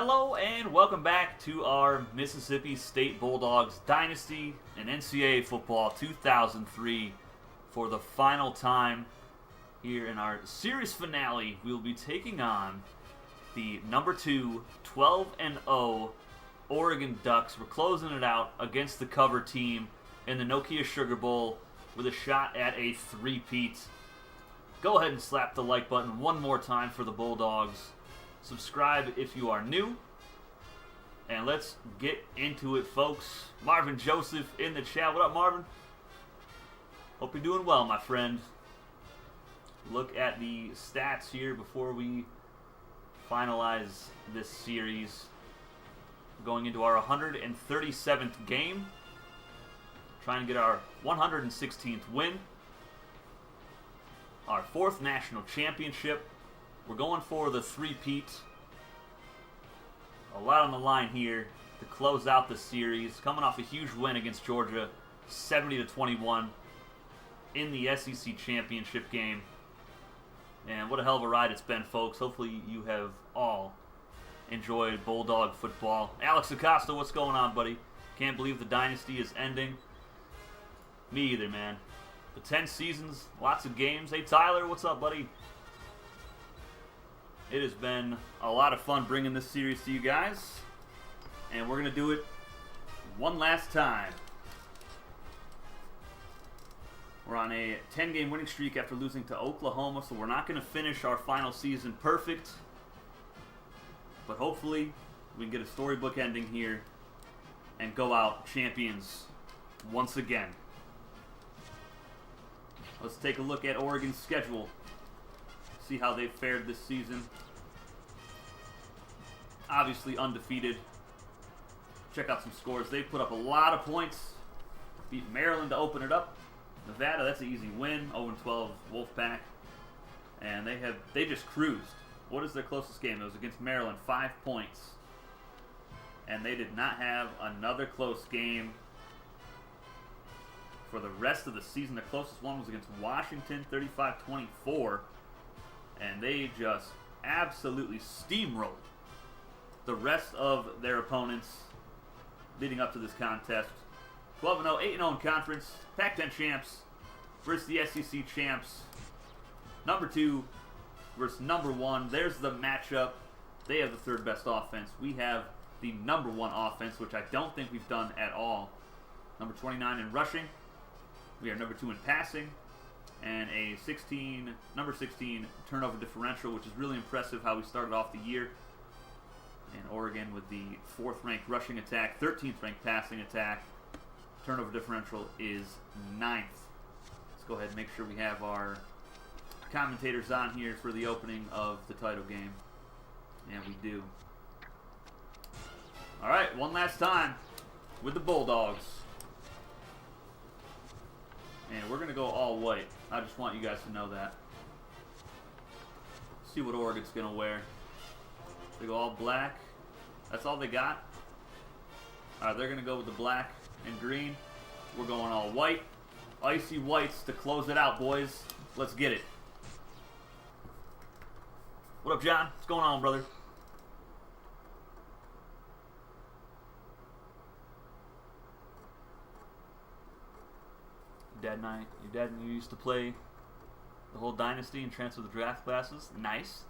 Hello and welcome back to our Mississippi State Bulldogs Dynasty and NCAA Football 2003 for the final time. Here in our series finale, we will be taking on the number 2, 12-0 Oregon Ducks. We're closing it out against the cover team in the Nokia Sugar Bowl with a shot at a three-peat. Go ahead and slap the like button one more time for the Bulldogs. Subscribe if you are new. And let's get into it, folks. Marvin Joseph in the chat. What up, Marvin? Hope you're doing well, my friend. Look at the stats here before we finalize this series. Going into our 137th game. Trying to get our 116th win. Our 4th national championship. We're going for the three-peat. A lot on the line here to close out the series. Coming off a huge win against Georgia, 70-21 in the SEC championship game. And what a hell of a ride it's been, folks. Hopefully you have all enjoyed Bulldog football. Alex Acosta, what's going on, buddy? Can't believe the dynasty is ending. Me either, man. The 10 seasons, lots of games. Hey, Tyler, what's up, buddy? It has been a lot of fun bringing this series to you guys. And we're going to do it one last time. We're on a 10-game winning streak after losing to Oklahoma, so we're not going to finish our final season perfect. But hopefully we can get a storybook ending here and go out champions once again. Let's take a look at Oregon's schedule. See how they've fared this season. Obviously undefeated. Check out some scores. They put up a lot of points. Beat Maryland to open it up. Nevada, that's an easy win. 0-12 Wolfpack. And they just cruised. What is their closest game? It was against Maryland, 5 points. And they did not have another close game for the rest of the season. The closest one was against Washington, 35-24. And they just absolutely steamrolled the rest of their opponents leading up to this contest. 12-0, 8-0 in conference, Pac-10 champs versus the SEC champs. Number 2 versus number 1. There's the matchup. They have the third best offense. We have the number 1 offense, which I don't think we've done at all. Number 29 in rushing. We are number 2 in passing. And a number 16 turnover differential, which is really impressive how we started off the year. And Oregon with the 4th ranked rushing attack, 13th ranked passing attack. Turnover differential is 9th. Let's go ahead and make sure we have our commentators on here for the opening of the title game. And we do. Alright, one last time with the Bulldogs. And we're going to go all white. I just want you guys to know that. See what Oregon's going to wear. They go all black. That's all they got. Alright, they're going to go with the black and green. We're going all white. Icy whites to close it out, boys. Let's get it. What up, John? What's going on, brother? Dad and your dad and you used to play the whole dynasty and transfer the draft classes. Nice.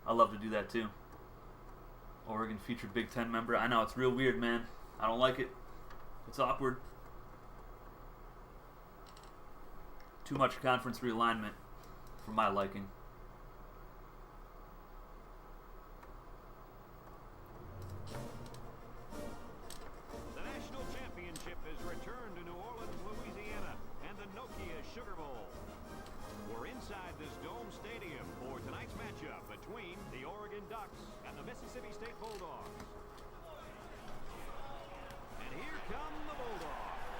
I love to do that too. Oregon featured Big Ten member. I know, it's real weird, man. I don't like it. It's awkward. Too much conference realignment for my liking. The national championship is returned to New Orleans, Louisiana, and the Nokia Sugar Bowl. We're inside this dome stadium for tonight's matchup between the Oregon Ducks and the Mississippi State Bulldogs. And here come the Bulldogs.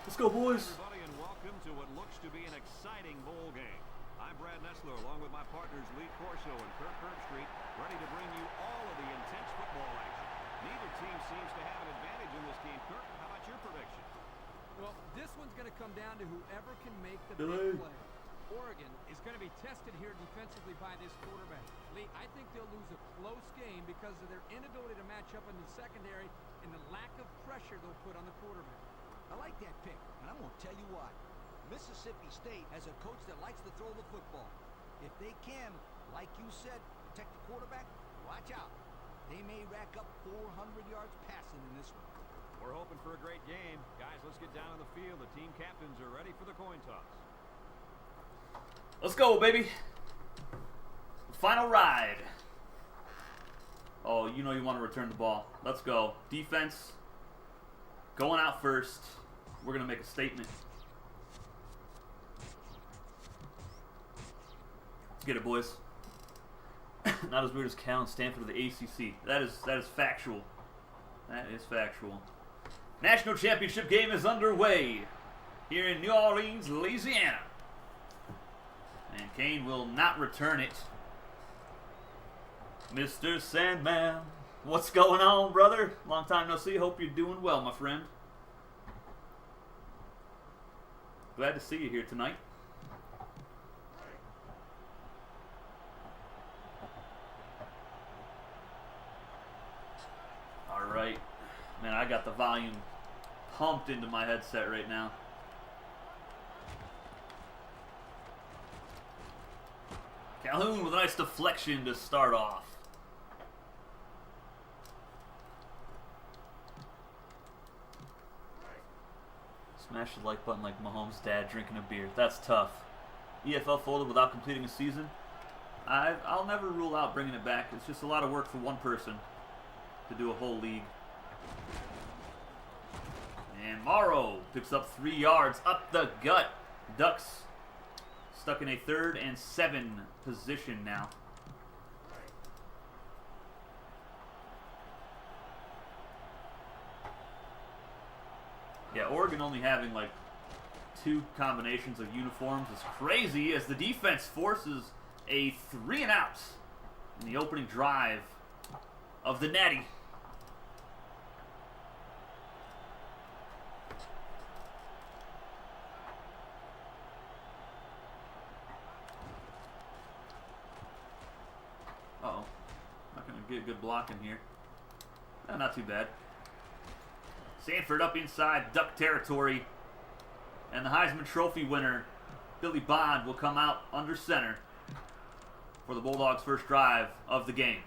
Let's go, boys. Everybody, and welcome to what looks to be an exciting bowl game. I'm Brad Nessler, along with my partners Lee Corso and Kirk Herbstreit, ready to bring you all of the intense football action. Neither team seems to have an advantage in this game. Kirk, how about your prediction? Well, this one's going to come down to whoever can make the Delay. big play. Oregon is going to be tested here defensively by this quarterback. Lee, I think they'll lose a close game because of their inability to match up in the secondary and the lack of pressure they'll put on the quarterback. I like that pick, and I'm going to tell you why. Mississippi State has a coach that likes to throw the football. If they can, like you said, protect the quarterback, watch out. They may rack up 400 yards passing in this one. We're hoping for a great game. Guys, let's get down on the field. The team captains are ready for the coin toss. Let's go, baby. Final ride. Oh, you know you want to return the ball. Let's go. Defense going out first. We're going to make a statement. Let's get it, boys. Not as weird as Cal and Stanford of the ACC. That is factual. That is factual. National championship game is underway here in New Orleans, Louisiana. And Kane will not return it. Mr. Sandman, what's going on, brother? Long time no see. Hope you're doing well, my friend. Glad to see you here tonight. All right. Man, I got the volume pumped into my headset right now. Calhoun with a nice deflection to start off. Smash the like button like Mahomes' dad drinking a beer. That's tough. EFL folded without completing a season. I'll never rule out bringing it back. It's just a lot of work for one person to do a whole league. And Morrow picks up 3 yards up the gut. Ducks stuck in a 3rd and 7 position now. Yeah, Oregon only having like 2 combinations of uniforms is crazy as the defense forces a 3 and out in the opening drive of the Natty. Uh-oh. Not going to get good blocking here. Not too bad. Sanford up inside Duck territory. And the Heisman Trophy winner, Billy Bond, will come out under center for the Bulldogs' first drive of the game.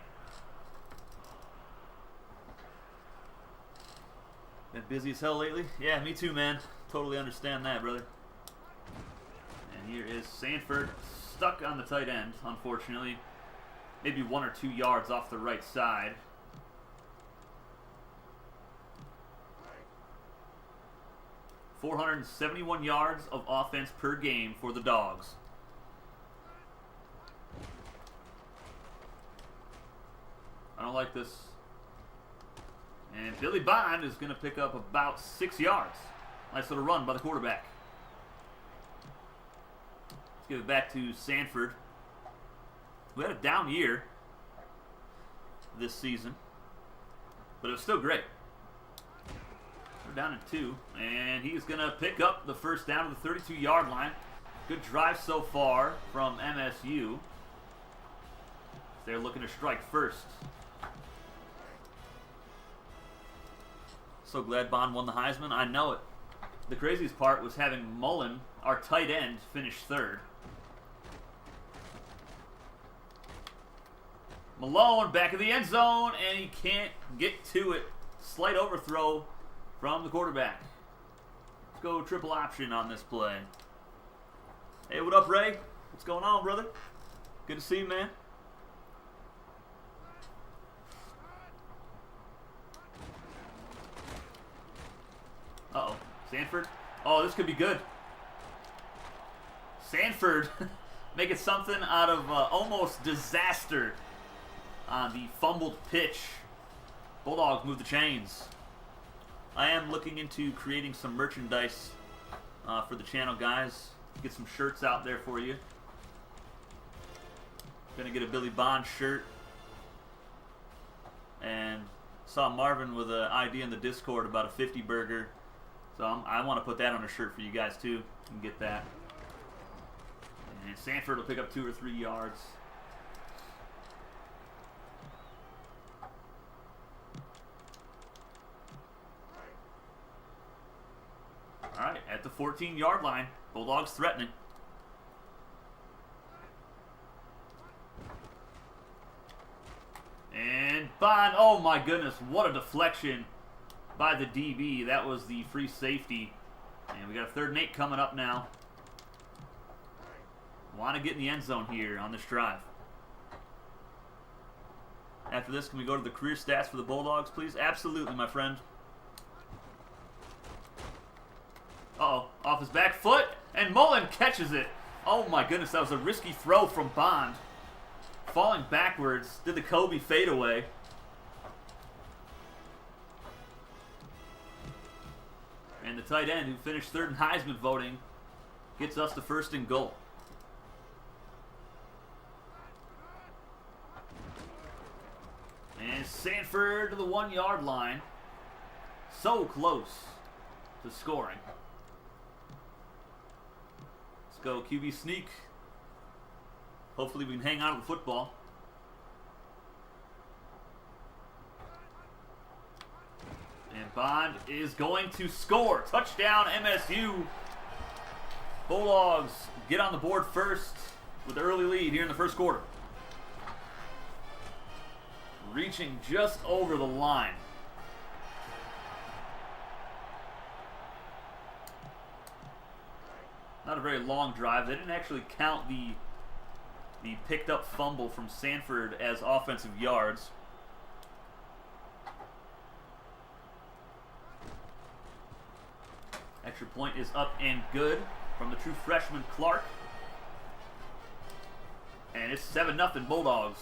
Been busy as hell lately? Yeah, me too, man. Totally understand that, brother. And here is Sanford stuck on the tight end, unfortunately. Maybe 1 or 2 yards off the right side. .471 yards of offense per game for the Dogs. I don't like this. And Billy Bond is going to pick up about 6 yards. Nice little run by the quarterback. Let's give it back to Sanford. We had a down year this season, but it was still great. We're down in 2, and he's going to pick up the first down to the 32-yard line. Good drive so far from MSU. They're looking to strike first. So glad Bond won the Heisman. I know it. The craziest part was having Mullen, our tight end, finish 3rd. Malone back in the end zone, and he can't get to it. Slight overthrow from the quarterback. Let's go triple option on this play. Hey, what up, Ray? What's going on, brother? Good to see you, man. Uh-oh. Sanford? Oh, this could be good. Sanford making something out of almost disaster on the fumbled pitch. Bulldogs move the chains. I am looking into creating some merchandise for the channel, guys. Get some shirts out there for you. Gonna get a Billy Bond shirt. And saw Marvin with an idea in the Discord about a 50 burger. So I want to put that on a shirt for you guys too. You can get that. And Sanford will pick up 2 or 3 yards. All right, at the 14-yard line, Bulldogs threatening. And Bond, oh my goodness, what a deflection by the DB. That was the free safety. And we got a 3rd and 8 coming up now. Want to get in the end zone here on this drive. After this, can we go to the career stats for the Bulldogs, please? Absolutely, my friend. Uh-oh, off his back foot, and Mullen catches it. Oh my goodness, that was a risky throw from Bond. Falling backwards, did the Kobe fadeaway. And the tight end, who finished 3rd in Heisman voting, gets us to 1st and goal. And Sanford to the 1-yard line. So close to scoring. Let's go QB sneak. Hopefully we can hang on to the football. And Bond is going to score. Touchdown MSU. Bulldogs get on the board first with the early lead here in the first quarter. Reaching just over the line. Not a very long drive. They didn't actually count the picked up fumble from Sanford as offensive yards. Extra point is up and good from the true freshman Clark. And it's 7-0 Bulldogs.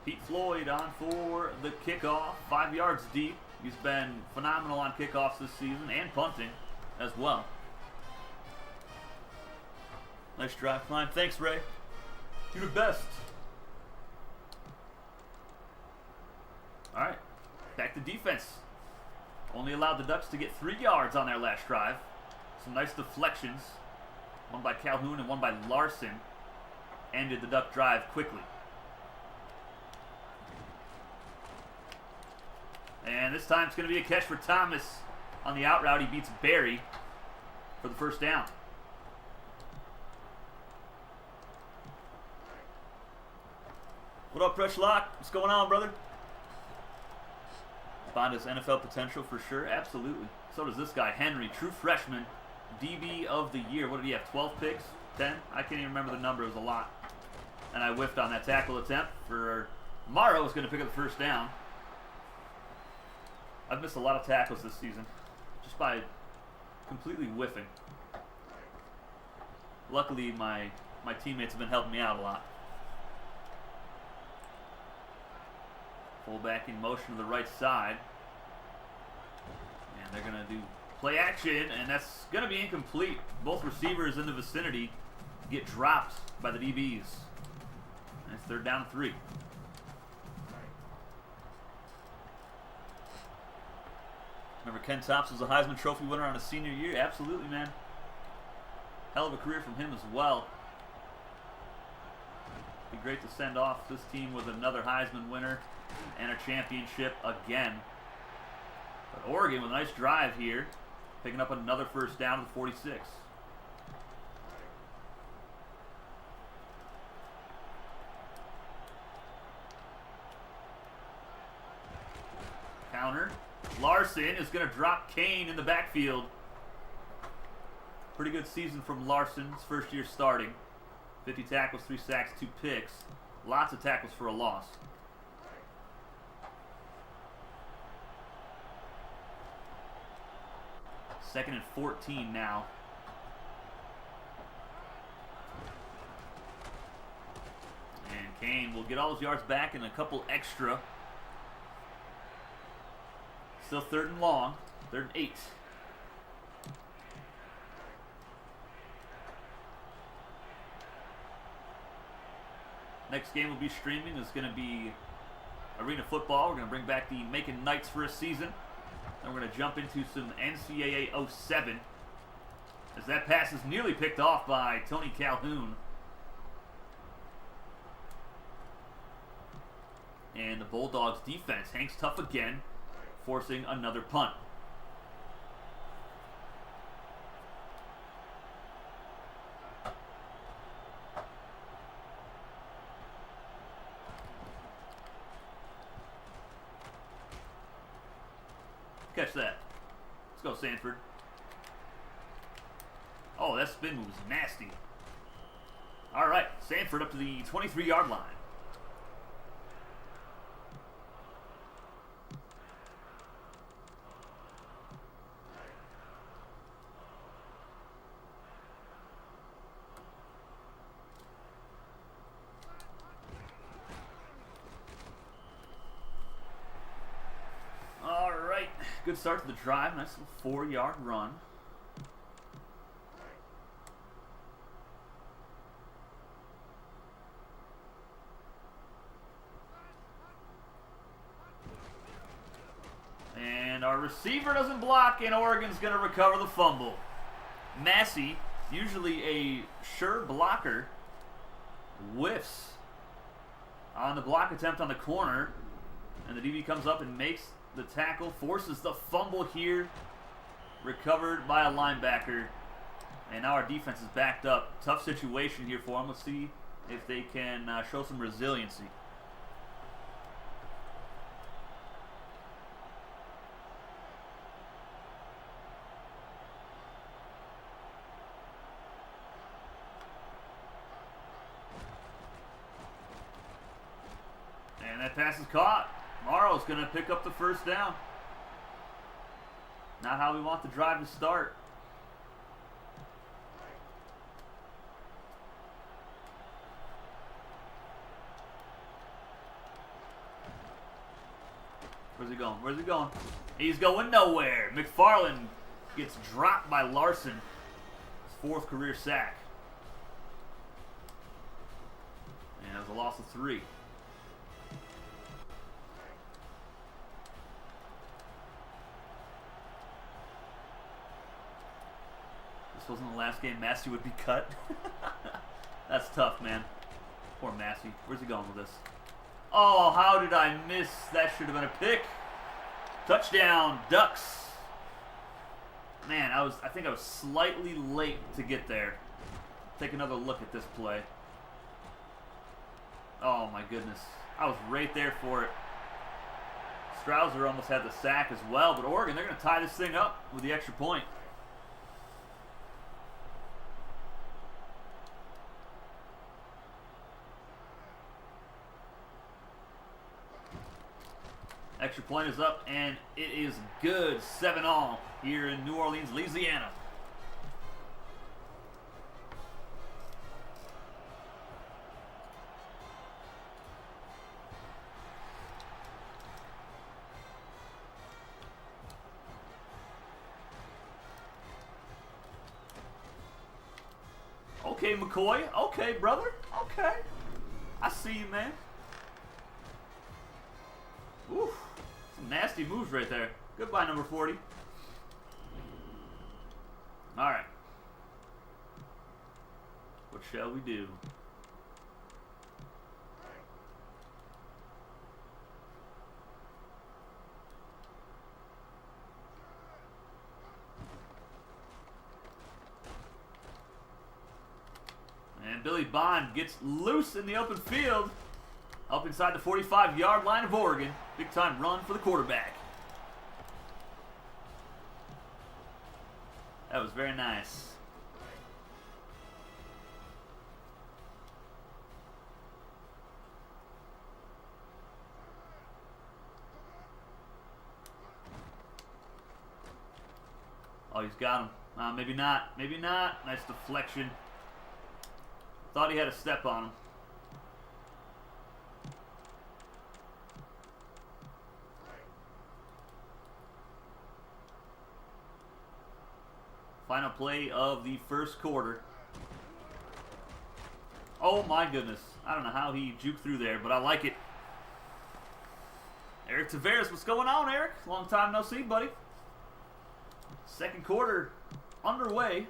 Pete Floyd on for the kickoff, 5 yards deep. He's been phenomenal on kickoffs this season and punting as well. Nice drive, Cline. Thanks, Ray. You're the best. All right, back to defense. Only allowed the Ducks to get 3 yards on their last drive. Some nice deflections. One by Calhoun and one by Larson ended the Duck drive quickly. And this time it's going to be a catch for Thomas on the out route. He beats Barry for the 1st down. What up, Fresh Lock? What's going on, brother? Bond has NFL potential for sure. Absolutely. So does this guy, Henry, true freshman, DB of the year. What did he have, 12 picks? 10? I can't even remember the number. It was a lot. And I whiffed on that tackle attempt for Morrow is going to pick up the 1st down. I've missed a lot of tackles this season just by completely whiffing. Luckily, my teammates have been helping me out a lot. Fullback in motion to the right side. And they're going to do play action, and that's going to be incomplete. Both receivers in the vicinity get dropped by the DBs. And it's 3rd down and 3. Remember Ken Tops was a Heisman Trophy winner on his senior year? Absolutely, man. Hell of a career from him as well. Be great to send off this team with another Heisman winner and a championship again. But Oregon with a nice drive here, picking up another 1st down to the 46. Counter. Larson is going to drop Kane in the backfield. Pretty good season from Larson, his 1st year starting. 50 tackles, 3 sacks, 2 picks. Lots of tackles for a loss. Second and 14 now. And Kane will get all his yards back and a couple extra. Still 3rd and long. 3rd and 8. Next game will be streaming. It's going to be Arena Football. We're going to bring back the Macon Knights for a season. And we're going to jump into some NCAA 07. As that pass is nearly picked off by Tony Calhoun. And the Bulldogs defense hangs tough again, forcing another punt. Catch that. Let's go, Sanford. Oh, that spin move was nasty. All right, Sanford up to the 23-yard line. All right, good start to the drive. Nice little 4-yard run. And our receiver doesn't block, and Oregon's going to recover the fumble. Massey, usually a sure blocker, whiffs on the block attempt on the corner. And the DB comes up and makes the tackle, forces the fumble here. Recovered by a linebacker. And now our defense is backed up. Tough situation here for them. Let's see if they can show some resiliency. And that pass is caught. Morrow's going to pick up the first down. Not how we want the drive to start. Where's he going? Where's he going? He's going nowhere. McFarland gets dropped by Larson. His 4th career sack. And it was a loss of 3. This wasn't the last game Massey would be cut. That's tough, man. Poor Massey. Where's he going with this? Oh, how did I miss? That should have been a pick. Touchdown, Ducks. Man, I think I was slightly late to get there. Take another look at this play. Oh my goodness. I was right there for it. Strouser almost had the sack as well, but Oregon, they're going to tie this thing up with the extra point. Extra point is up, and it is good. 7-all here in New Orleans, Louisiana. Okay, McCoy. Okay, brother. Okay. I see you, man. Oof. Some nasty moves right there. Goodbye, number 40. All right. What shall we do? And Billy Bond gets loose in the open field. Up inside the 45-yard line of Oregon. Big time run for the quarterback. That was very nice. Oh, he's got him. Maybe not. Maybe not. Nice deflection. Thought he had a step on him. Final play of the first quarter. Oh my goodness. I don't know how he juked through there, but I like it. Eric Tavares, what's going on, Eric? Long time no see, buddy. Second quarter underway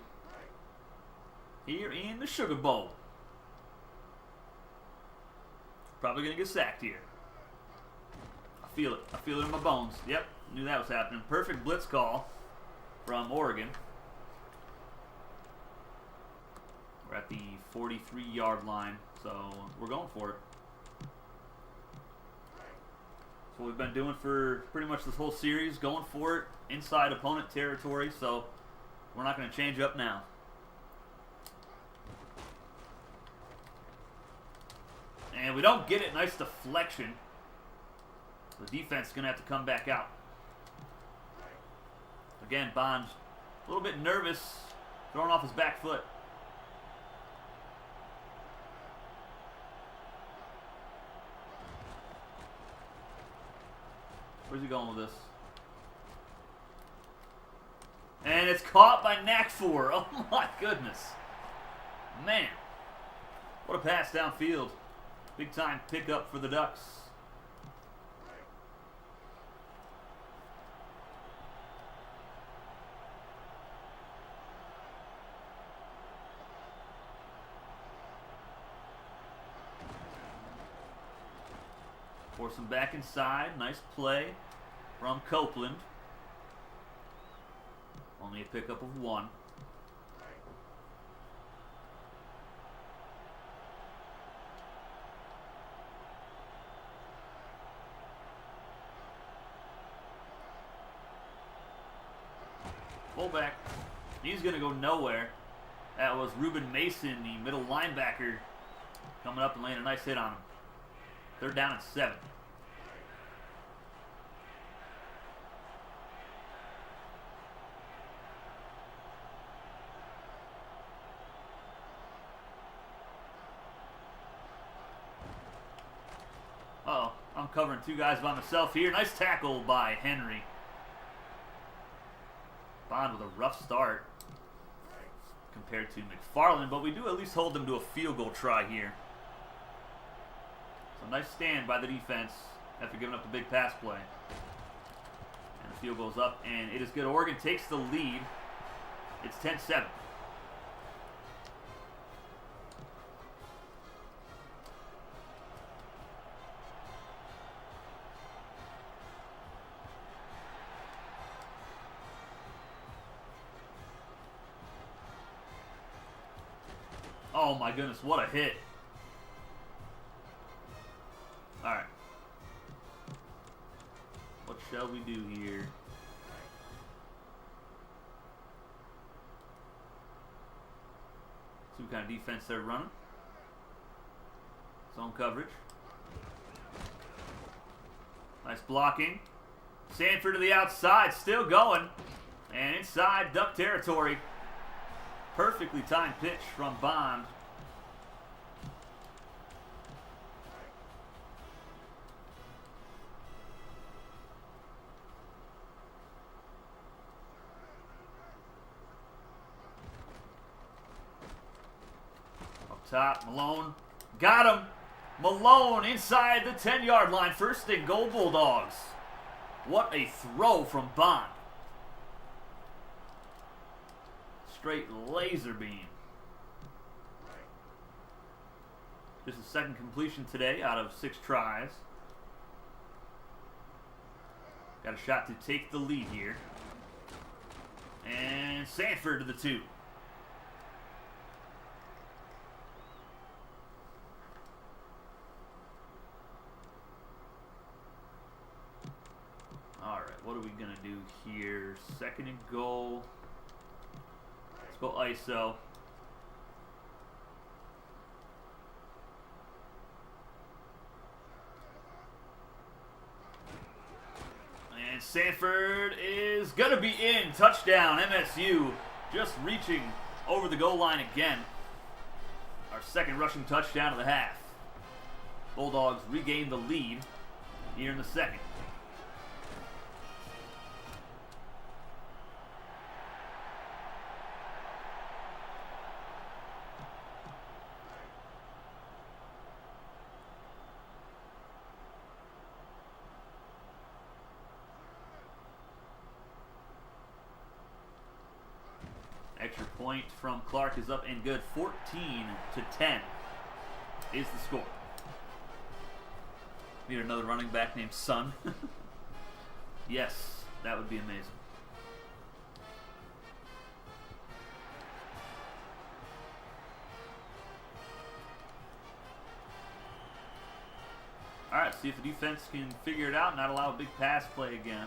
here in the Sugar Bowl. Probably going to get sacked here. I feel it. I feel it in my bones. Yep, knew that was happening. Perfect blitz call from Oregon. We're at the 43-yard line, so we're going for it. That's what we've been doing for pretty much this whole series, going for it inside opponent territory, so we're not going to change up now. And we don't get it. Nice deflection. The defense is going to have to come back out. Again, Bond a little bit nervous, throwing off his back foot. Where's he going with this? And it's caught by Nakfor. Oh my goodness. Man. What a pass downfield. Big time pickup for the Ducks. Force him back inside. Nice play from Copeland. Only a pickup of 1. Fullback. He's going to go nowhere. That was Reuben Mason, the middle linebacker, coming up and laying a nice hit on him. They're down at 7. Uh-oh, I'm covering 2 guys by myself here. Nice tackle by Henry. Bond with a rough start compared to McFarland, but we do at least hold them to a field goal try here. So nice stand by the defense after giving up the big pass play. And the field goes up, and it is good. Oregon takes the lead. It's 10-7. Oh my goodness, what a hit. Alright. What shall we do here? See what kind of defense they're running. Zone coverage. Nice blocking. Sanford to the outside, still going. And inside Duck territory. Perfectly timed pitch from Bond. Up top, Malone. Got him. Malone inside the 10-yard line. First and goal, Bulldogs. What a throw from Bond. Straight laser beam. Just a second completion today out of 6 tries. Got a shot to take the lead here. And Sanford to the 2. Alright, what are we going to do here? Second and goal. Go ISO. And Sanford is going to be in. Touchdown, MSU. Just reaching over the goal line again. Our second rushing touchdown of the half. Bulldogs regain the lead here in the second. Extra point from Clark is up and good. 14-10 is the score. Need another running back named Sun. Yes, that would be amazing. All right, see if the defense can figure it out and not allow a big pass play again.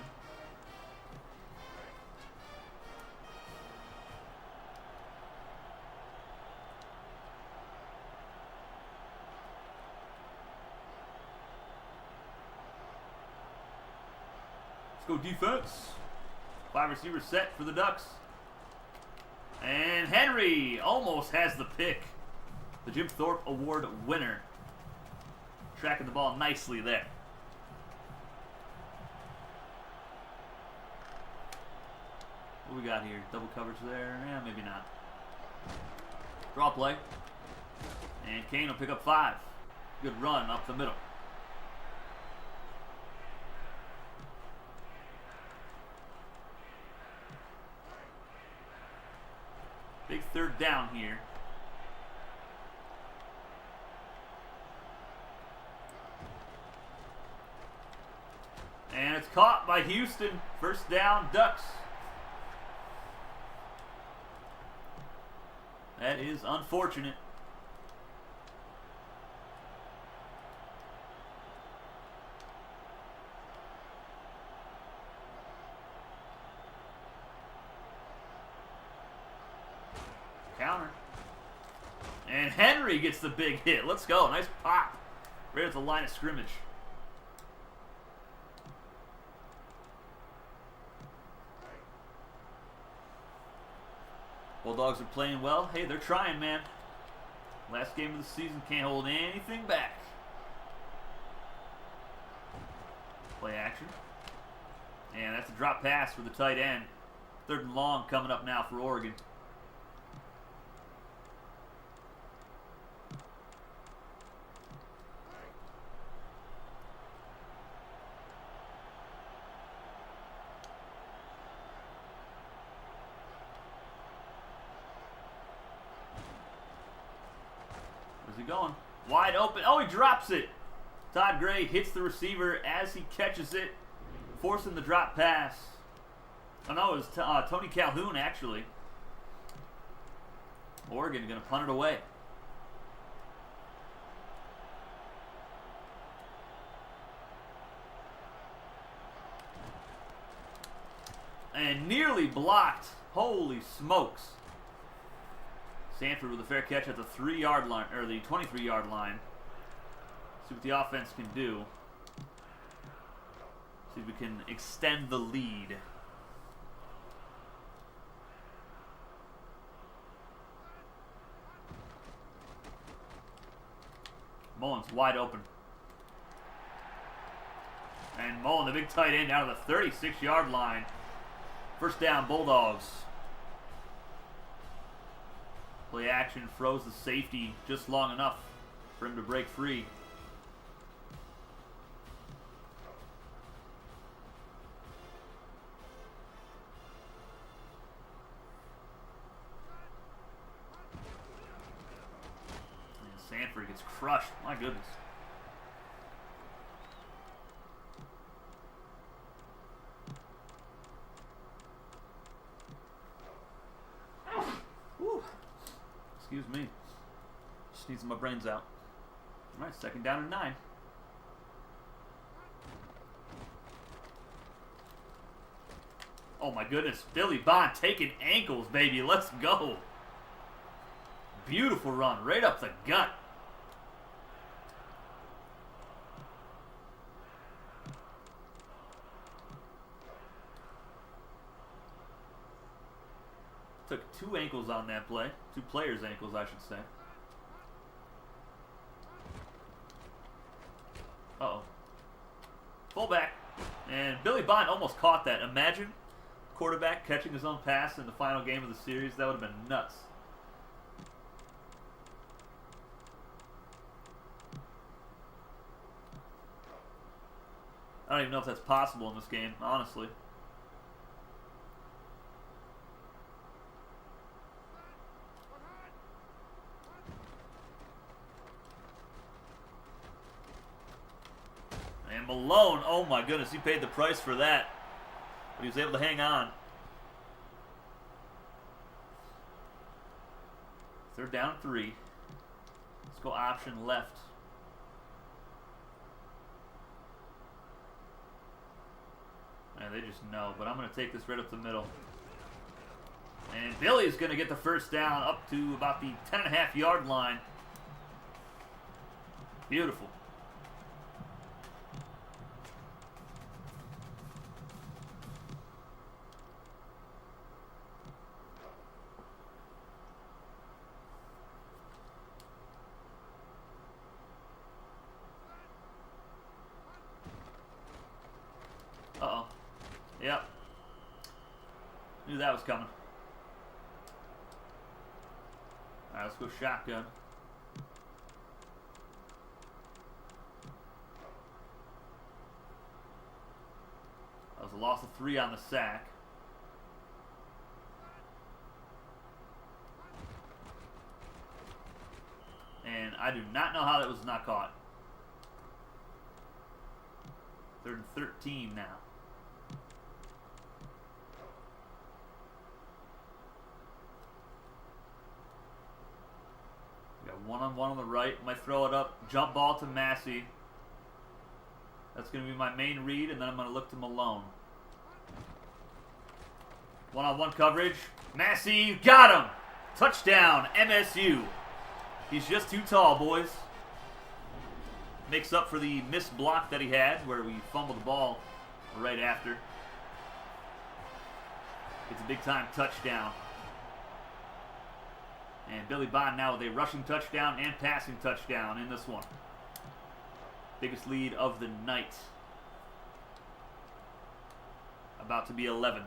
Let's go defense. 5 receivers set for the Ducks. And Henry almost has the pick. The Jim Thorpe Award winner. Tracking the ball nicely there. What we got here? Double coverage there? Yeah, maybe not. Draw play. And Kane will pick up 5. Good run up the middle. Big third down here. And it's caught by Houston. First down, Ducks. That is unfortunate. Counter. And Henry gets the big hit. Let's go. Nice pop. Right at the line of scrimmage. Bulldogs are playing well. Hey, they're trying, man. Last game of the season, can't hold anything back. Play action. And that's a drop pass for the tight end. 3rd and long coming up now for Oregon. Where's he going? Wide open. Oh, he drops it. Todd Gray hits the receiver as he catches it, forcing the drop pass. Oh, no, it was Tony Calhoun, actually. Oregon going to punt it away. And nearly blocked. Holy smokes. Sanford with a fair catch at the 3-yard line, or the 23-yard line. See what the offense can do. See if we can extend the lead. Mullen's wide open. And Mullen, the big tight end, down to the 36-yard line. First down, Bulldogs. Play action, froze the safety just long enough for him to break free. And Sanford gets crushed. My goodness. Excuse me. Just sneezing my brains out. All right, 2nd down and 9. Oh my goodness. Billy Bond taking ankles, baby. Let's go. Beautiful run. Right up the gut. Took 2 ankles on that play. 2 players' ankles, I should say. Uh-oh. Fullback. And Billy Bond almost caught that. Imagine quarterback catching his own pass in the final game of the series. That would have been nuts. I don't even know if that's possible in this game, honestly. Malone, oh my goodness, he paid the price for that. But he was able to hang on. 3rd down 3. Let's go option left. And they just know, but I'm going to take this right up the middle. And Billy's going to get the first down up to about the 10.5-yard line. Beautiful. Uh-oh. Yep. Knew that was coming. Alright, let's go shotgun. That was a loss of 3 on the sack. And I do not know how that was not caught. 3rd and 13 now. One-on-one on the right. Might throw it up. Jump ball to Massey. That's going to be my main read, and then I'm going to look to Malone. One-on-one coverage. Massey, got him! Touchdown, MSU. He's just too tall, boys. Makes up for the missed block that he had, where we fumbled the ball right after. It's a big-time touchdown. And Billy Bond now with a rushing touchdown and passing touchdown in this one. Biggest lead of the night. About to be 11.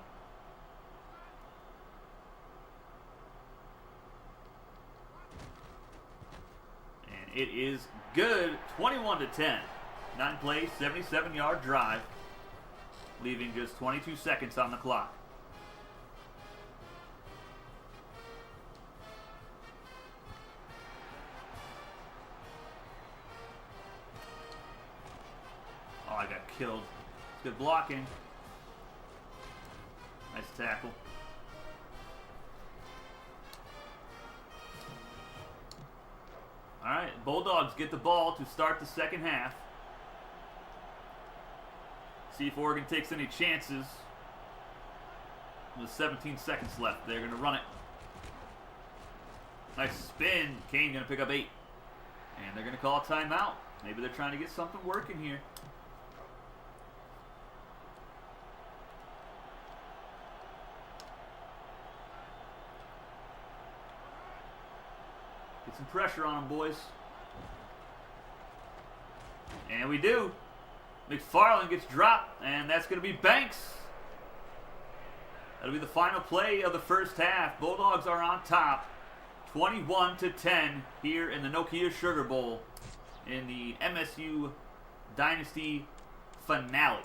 And it is good. 21-10. 9-play, 77-yard drive. Leaving just 22 seconds on the clock. Oh, I got killed. Good blocking. Nice tackle. All right, Bulldogs get the ball to start the second half. See if Oregon takes any chances. With 17 seconds left. They're going to run it. Nice spin. Kane going to pick up 8. And they're going to call a timeout. Maybe they're trying to get something working here. Get some pressure on them, boys. And we do. McFarland gets dropped, and that's going to be Banks. That'll be the final play of the first half. Bulldogs are on top, 21-10 here in the Nokia Sugar Bowl in the MSU Dynasty finale.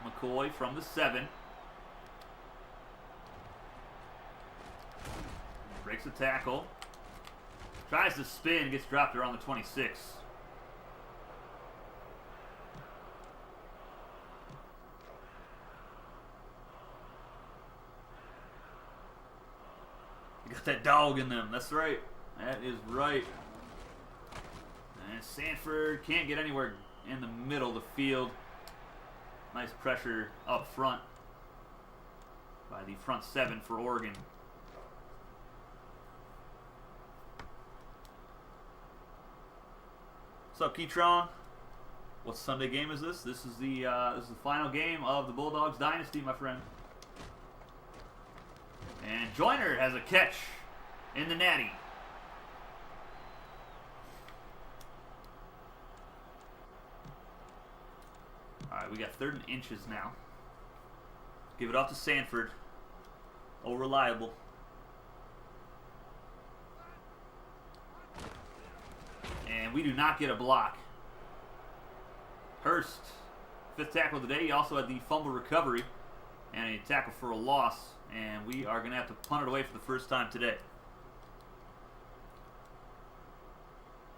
McCoy from the 7. Breaks the tackle. Tries to spin, gets dropped around the 26. You got that dog in them. That's right. That is right. And Sanford can't get anywhere in the middle of the field. Nice pressure up front by the front 7 for Oregon. What's up, Keytron? What Sunday game is this? This is the final game of the Bulldogs Dynasty, my friend. And Joyner has a catch in the natty. All right, we got 3rd and inches now. Give it off to Sanford. Oh, reliable. And we do not get a block. Hurst, 5th tackle of the day. He also had the fumble recovery. and a tackle for a loss, and we are going to have to punt it away for the first time today.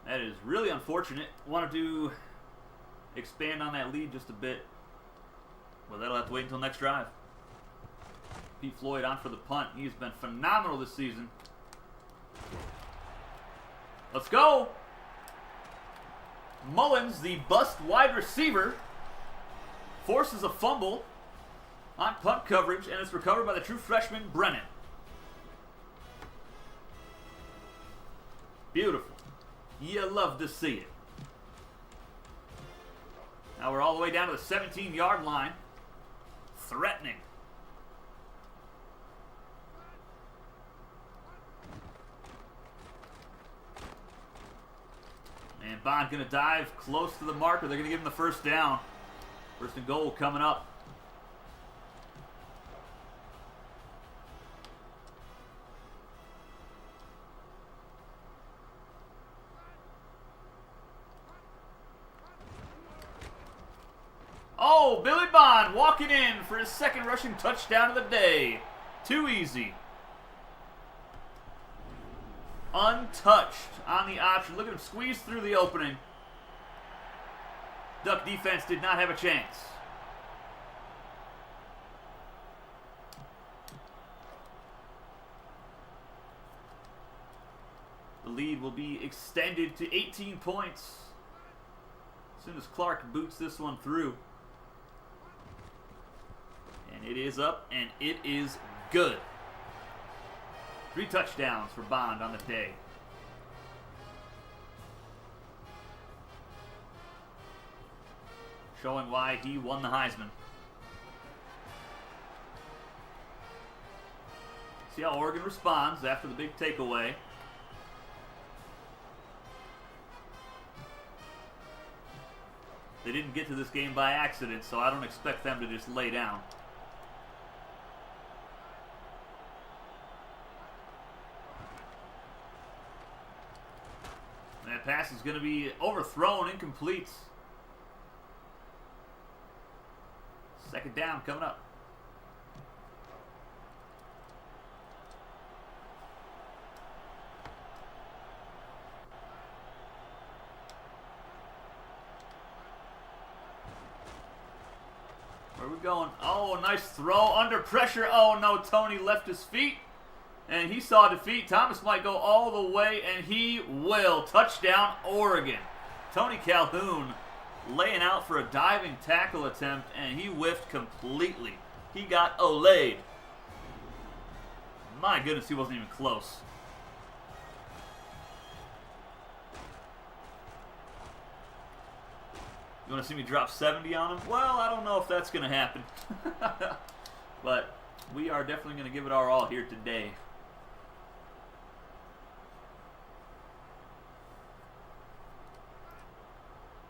That is really unfortunate. Wanted to expand on that lead just a bit, but that'll have to wait until next drive. Pete Floyd on for the punt. He's been phenomenal this season. Let's go! Mullins, the bust wide receiver, forces a fumble on punt coverage, and it's recovered by the true freshman, Brennan. Beautiful. You love to see it. Now we're all the way down to the 17-yard line. Threatening. And Bond going to dive close to the marker. They're going to give him the first down. First and goal coming up. Oh, Billy Bond walking in for his second rushing touchdown of the day. Too easy. Untouched on the option. Look at him squeeze through the opening. Duck defense did not have a chance. The lead will be extended to 18 points as soon as Clark boots this one through. And it is up, and it is good. 3 touchdowns for Bond on the day. Showing why he won the Heisman. See how Oregon responds after the big takeaway. They didn't get to this game by accident, so I don't expect them to just lay down. That pass is going to be overthrown, incomplete. Second down coming up. Where are we going? Oh, a nice throw under pressure. Oh no, Tony left his feet. And he saw defeat. Thomas might go all the way, and he will. Touchdown, Oregon. Tony Calhoun laying out for a diving tackle attempt, and he whiffed completely. He got olayed. My goodness, he wasn't even close. You want to see me drop 70 on him? Well, I don't know if that's going to happen. But we are definitely going to give it our all here today.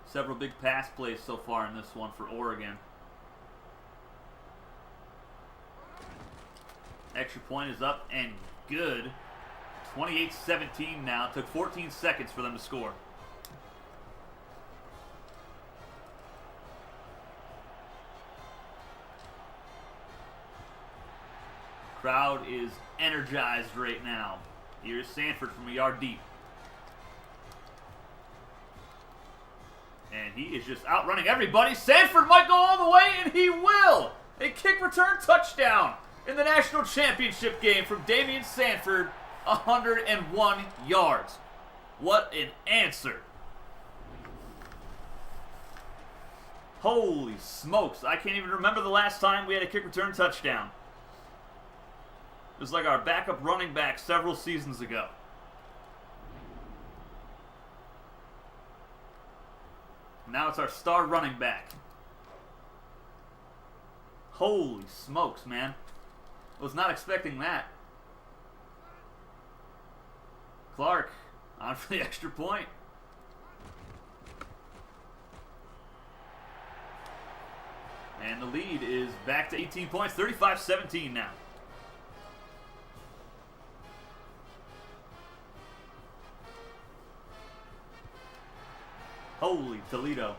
Several big pass plays so far in this one for Oregon. Extra point is up and good. 28-17 now. It took 14 seconds for them to score. Crowd is energized right now. Here's Sanford from a yard deep. And he is just outrunning everybody. Sanford might go all the way, and he will! A kick return touchdown in the national championship game from Damian Sanford, 101 yards. What an answer. Holy smokes, I can't even remember the last time we had a kick return touchdown. It was like our backup running back several seasons ago. Now it's our star running back. Holy smokes, man. Was not expecting that. Clark on for the extra point. And the lead is back to 18 points, 35-17 now. Holy Toledo.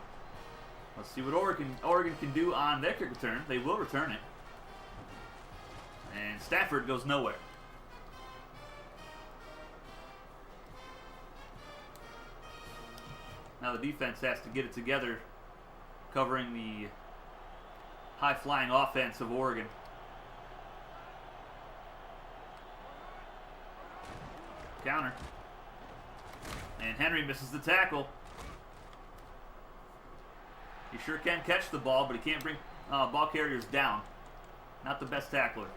Let's see what Oregon can do on their kick return. They will return it. And Stafford goes nowhere. Now the defense has to get it together, covering the high-flying offense of Oregon. Counter. And Henry misses the tackle. He sure can catch the ball, but he can't bring ball carriers down. Not the best tackler.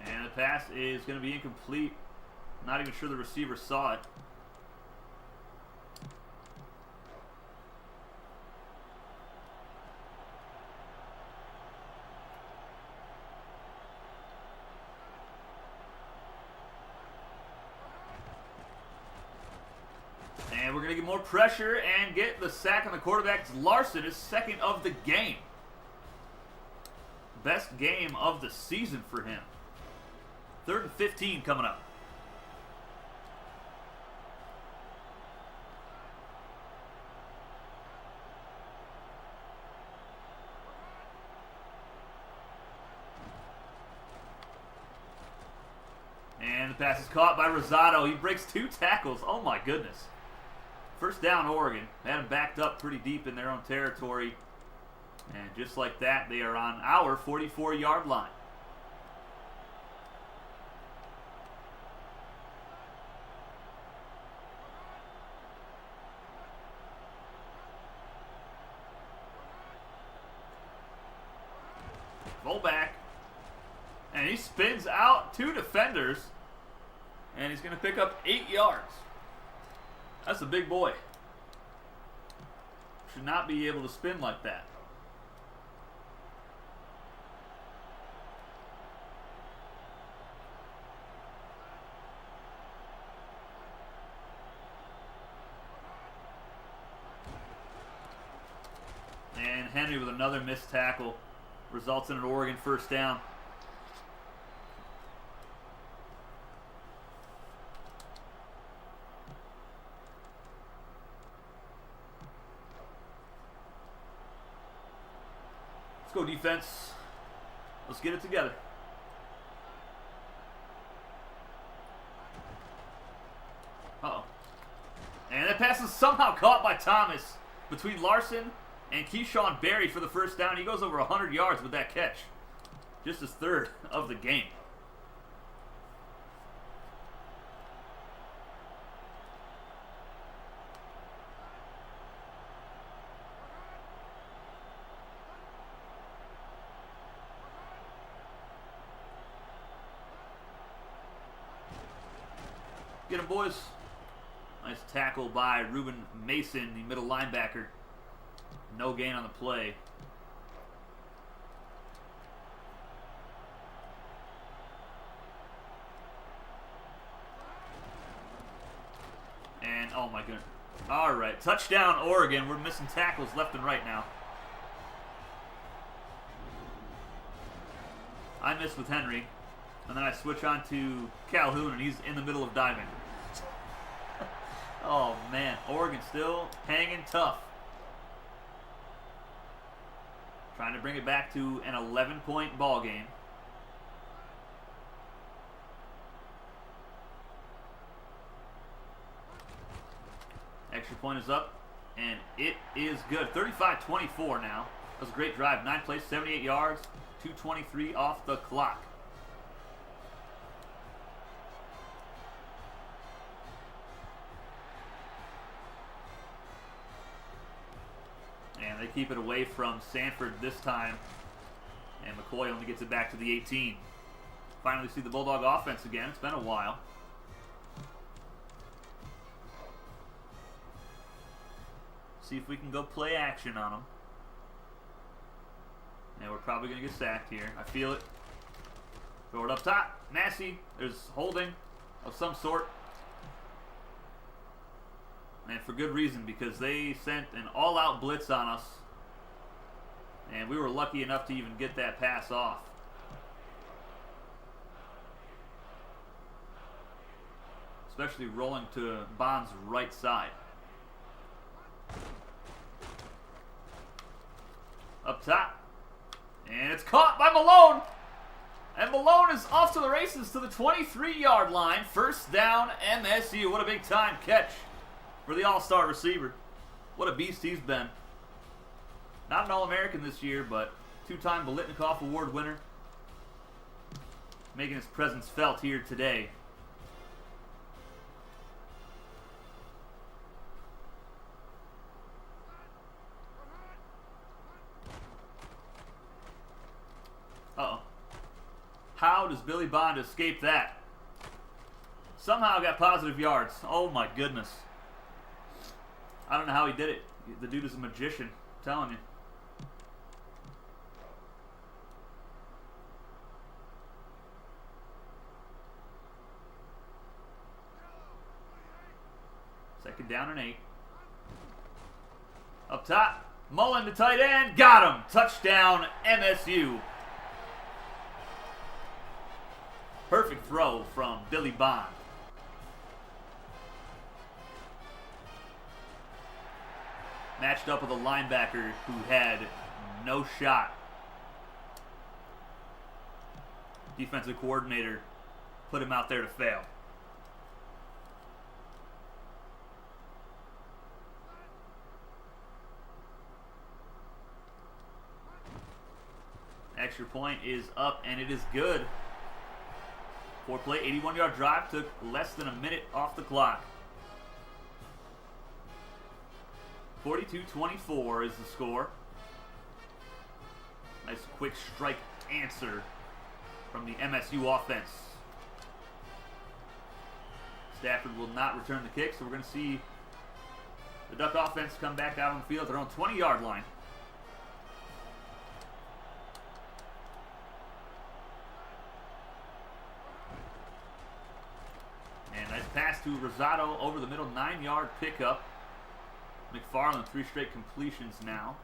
And the pass is going to be incomplete. Not even sure the receiver saw it. And we're going to get more pressure and get the sack on the quarterback. It's Larson, his second of the game. Best game of the season for him. 3rd and 15 coming up. And the pass is caught by Rosado. He breaks 2 tackles. Oh my goodness. First down, Oregon. They had him backed up pretty deep in their own territory. And just like that, they are on our 44-yard line. Fullback. And he spins out 2 defenders. And he's going to pick up 8 yards. That's a big boy. Should not be able to spin like that. And Henry with another missed tackle results in an Oregon first down. Let's go defense. Let's get it together. Uh-oh. And that pass is somehow caught by Thomas between Larson and Keyshawn Berry for the first down. He goes over 100 yards with that catch. Just his 3rd of the game. Get him, boys. Nice tackle by Reuben Mason, the middle linebacker. No gain on the play. And, oh my goodness. All right, touchdown, Oregon. We're missing tackles left and right now. I miss with Henry. And then I switch on to Calhoun, and he's in the middle of diving. Oh, man. Oregon still hanging tough. Trying to bring it back to an 11-point ball game. Extra point is up, and it is good. 35-24 now. That was a great drive. 9 plays, 78 yards, 2:23 off the clock. And they keep it away from Sanford this time. And McCoy only gets it back to the 18. Finally see the Bulldog offense again. It's been a while. See if we can go play action on them. And we're probably going to get sacked here. I feel it. Throw it up top. Massey. There's holding of some sort. And for good reason, because they sent an all-out blitz on us. And we were lucky enough to even get that pass off. Especially rolling to Bond's right side. Up top. And it's caught by Malone. And Malone is off to the races to the 23-yard line. First down, MSU. What a big-time catch for the all-star receiver. What a beast he's been. Not an All-American this year, but two-time Biletnikoff Award winner. Making his presence felt here today. Uh-oh. How does Billy Bond escape that? Somehow got positive yards. Oh my goodness. I don't know how he did it. The dude is a magician. I'm telling you. Second down and 8. Up top. Mullen to tight end. Got him. Touchdown MSU. Perfect throw from Billy Bond. Matched up with a linebacker who had no shot. Defensive coordinator put him out there to fail. Extra point is up and it is good. 4-play, 81-yard drive, took less than a minute off the clock. 42-24 is the score. Nice quick strike answer from the MSU offense. Stafford will not return the kick, so we're going to see the Duck offense come back out on the field at their own 20-yard line. Pass to Rosado over the middle, 9-yard pickup. McFarland, 3 straight completions now.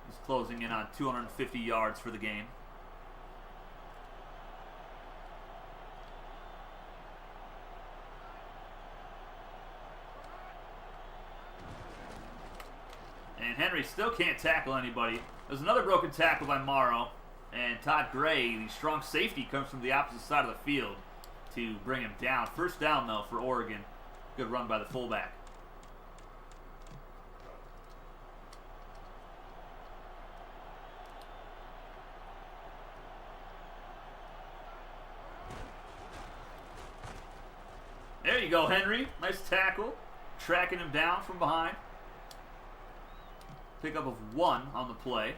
He's closing in on 250 yards for the game. And Henry still can't tackle anybody. There's another broken tackle by Morrow. And Todd Gray, the strong safety, comes from the opposite side of the field to bring him down. First down, though, for Oregon. Good run by the fullback. There you go, Henry. Nice tackle. Tracking him down from behind. Pickup of 1 on the play.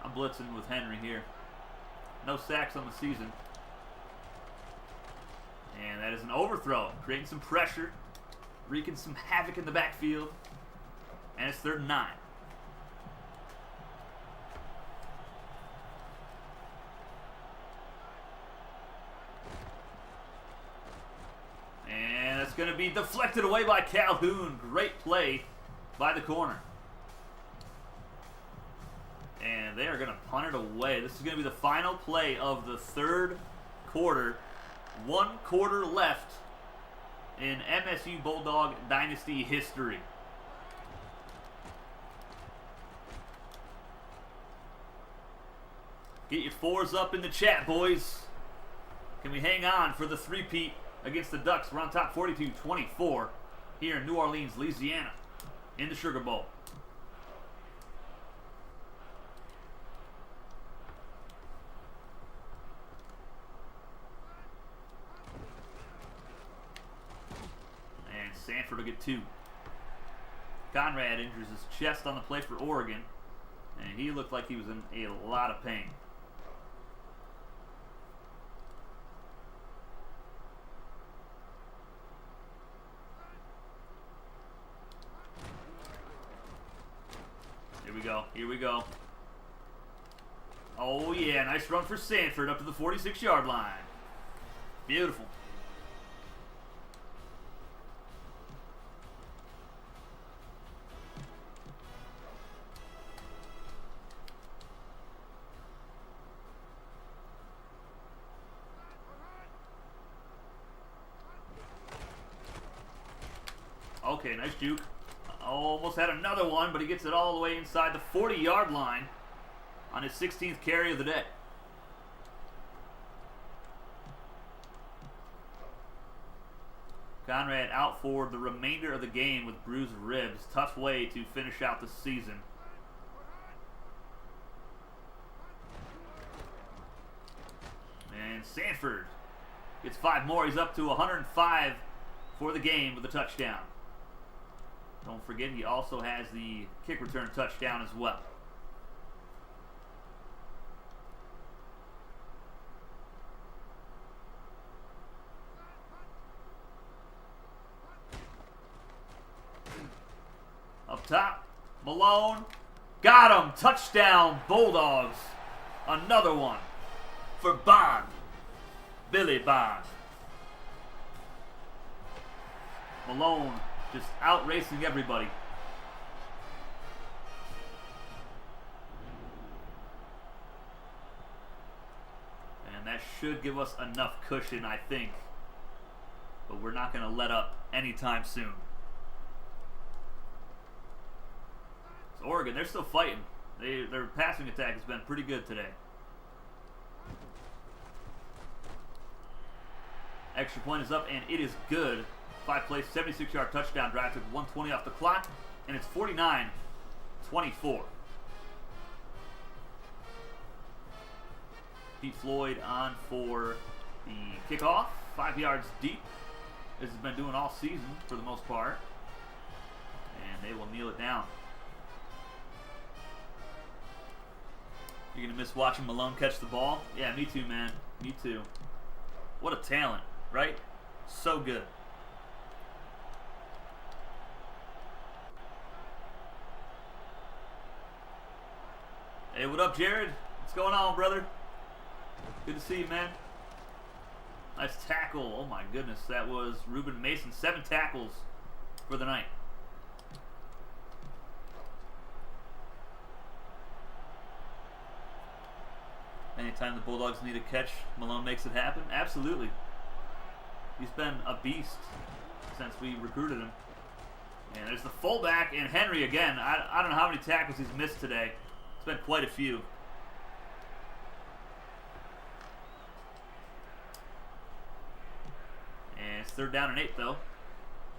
I'm blitzing with Henry here. No sacks on the season. And that is an overthrow. Creating some pressure. Wreaking some havoc in the backfield. And it's 3rd and 9. And it's going to be deflected away by Calhoun. Great play by the corner. And they are going to punt it away. This is going to be the final play of the 3rd quarter. 1 quarter left in MSU Bulldog Dynasty history. Get your 4s up in the chat, boys. Can we hang on for the 3-peat against the Ducks? We're on top 42-24 here in New Orleans, Louisiana, in the Sugar Bowl. Sanford will get 2. Conrad injures his chest on the play for Oregon, and he looked like he was in a lot of pain. Here we go. Here we go. Oh, yeah. Nice run for Sanford up to the 46-yard line. Beautiful. Okay, nice juke. Almost had another one, but he gets it all the way inside the 40-yard line on his 16th carry of the day. Conrad out for the remainder of the game with bruised ribs. Tough way to finish out the season. And Sanford gets 5 more. He's up to 105 for the game with a touchdown. Don't forget, he also has the kick return touchdown as well. Up top, Malone. Got him. Touchdown, Bulldogs. Another one for Bond. Billy Bond. Malone just out-racing everybody. And that should give us enough cushion, I think. But we're not going to let up anytime soon. So Oregon, they're still fighting. Their passing attack has been pretty good today. Extra point is up, and it is good. 5-play, 76-yard touchdown drive. Took 120 off the clock, and it's 49-24. Pete Floyd on for the kickoff. 5 yards deep. This has been doing all season for the most part. And they will kneel it down. You're going to miss watching Malone catch the ball? Yeah, me too, man. Me too. What a talent, right? So good. Hey, what up, Jared? What's going on, brother? Good to see you, man. Nice tackle. Oh, my goodness. That was Ruben Mason. 7 tackles for the night. Anytime the Bulldogs need a catch, Malone makes it happen. Absolutely. He's been a beast since we recruited him. And there's the fullback, and Henry again. I don't know how many tackles he's missed today. It's been quite a few. And it's 3rd down and 8, though.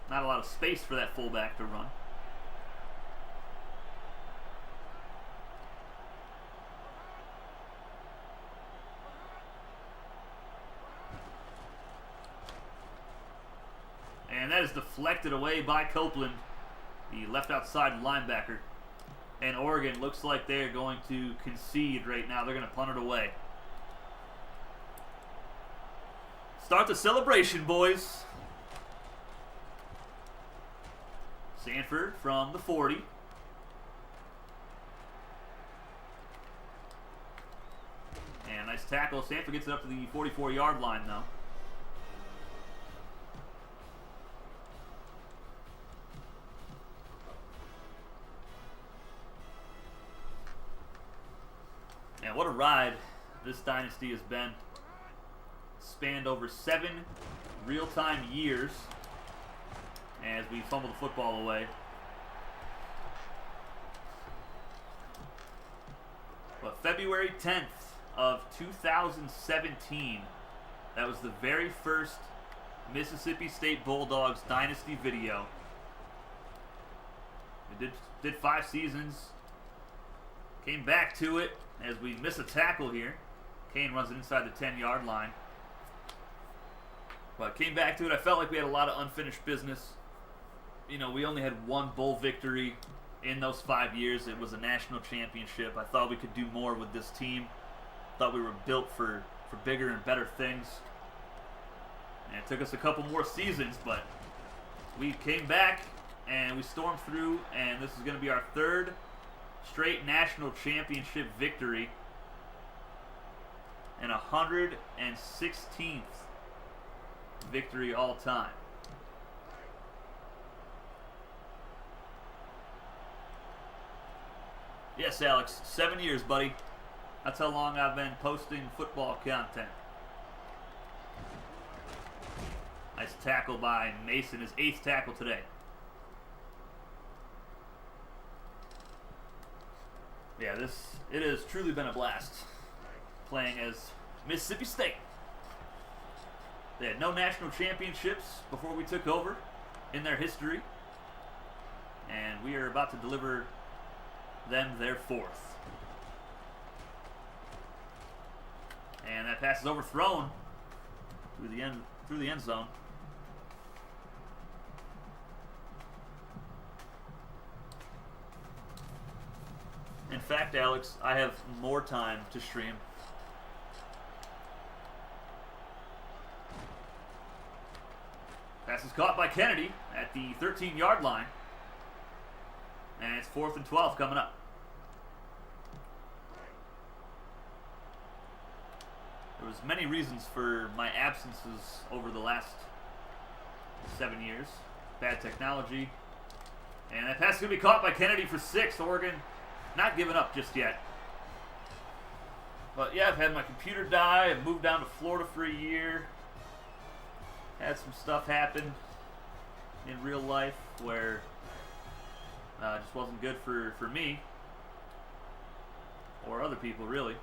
Not a lot of space for that fullback to run. And that is deflected away by Copeland, the left outside linebacker. And Oregon looks like they're going to concede right now. They're going to punt it away. Start the celebration, boys. Sanford from the 40. And nice tackle. Sanford gets it up to the 44-yard line, though. And what a ride this dynasty has been. Spanned over 7 real-time years as we fumble the football away. But February 10th of 2017, that was the very first Mississippi State Bulldogs Dynasty video. It did 5 seasons. Came back to it as we miss a tackle here. Kane runs it inside the 10-yard line. But came back to it. I felt like we had a lot of unfinished business. You know, we only had 1 bowl victory in those 5 years. It was a national championship. I thought we could do more with this team. Thought we were built for bigger and better things. And it took us a couple more seasons, but we came back and we stormed through, and this is going to be our 3rd straight national championship victory and 116th victory all time. Yes, Alex, 7 years, buddy. That's how long I've been posting football content. Nice tackle by Mason, his 8th tackle today. Yeah, it has truly been a blast playing as Mississippi State. They had no national championships before we took over in their history, and we are about to deliver them their fourth. And that pass is overthrown through the end zone. In fact, Alex, I have more time to stream. Pass is caught by Kennedy at the 13-yard line. And it's 4th and 12 coming up. There was many reasons for my absences over the last 7 years. Bad technology. And that pass is going to be caught by Kennedy for 6. Oregon not giving up just yet. But yeah, I've had my computer die. I've moved down to Florida for a year. Had some stuff happen in real life where it just wasn't good for me. Or other people, really.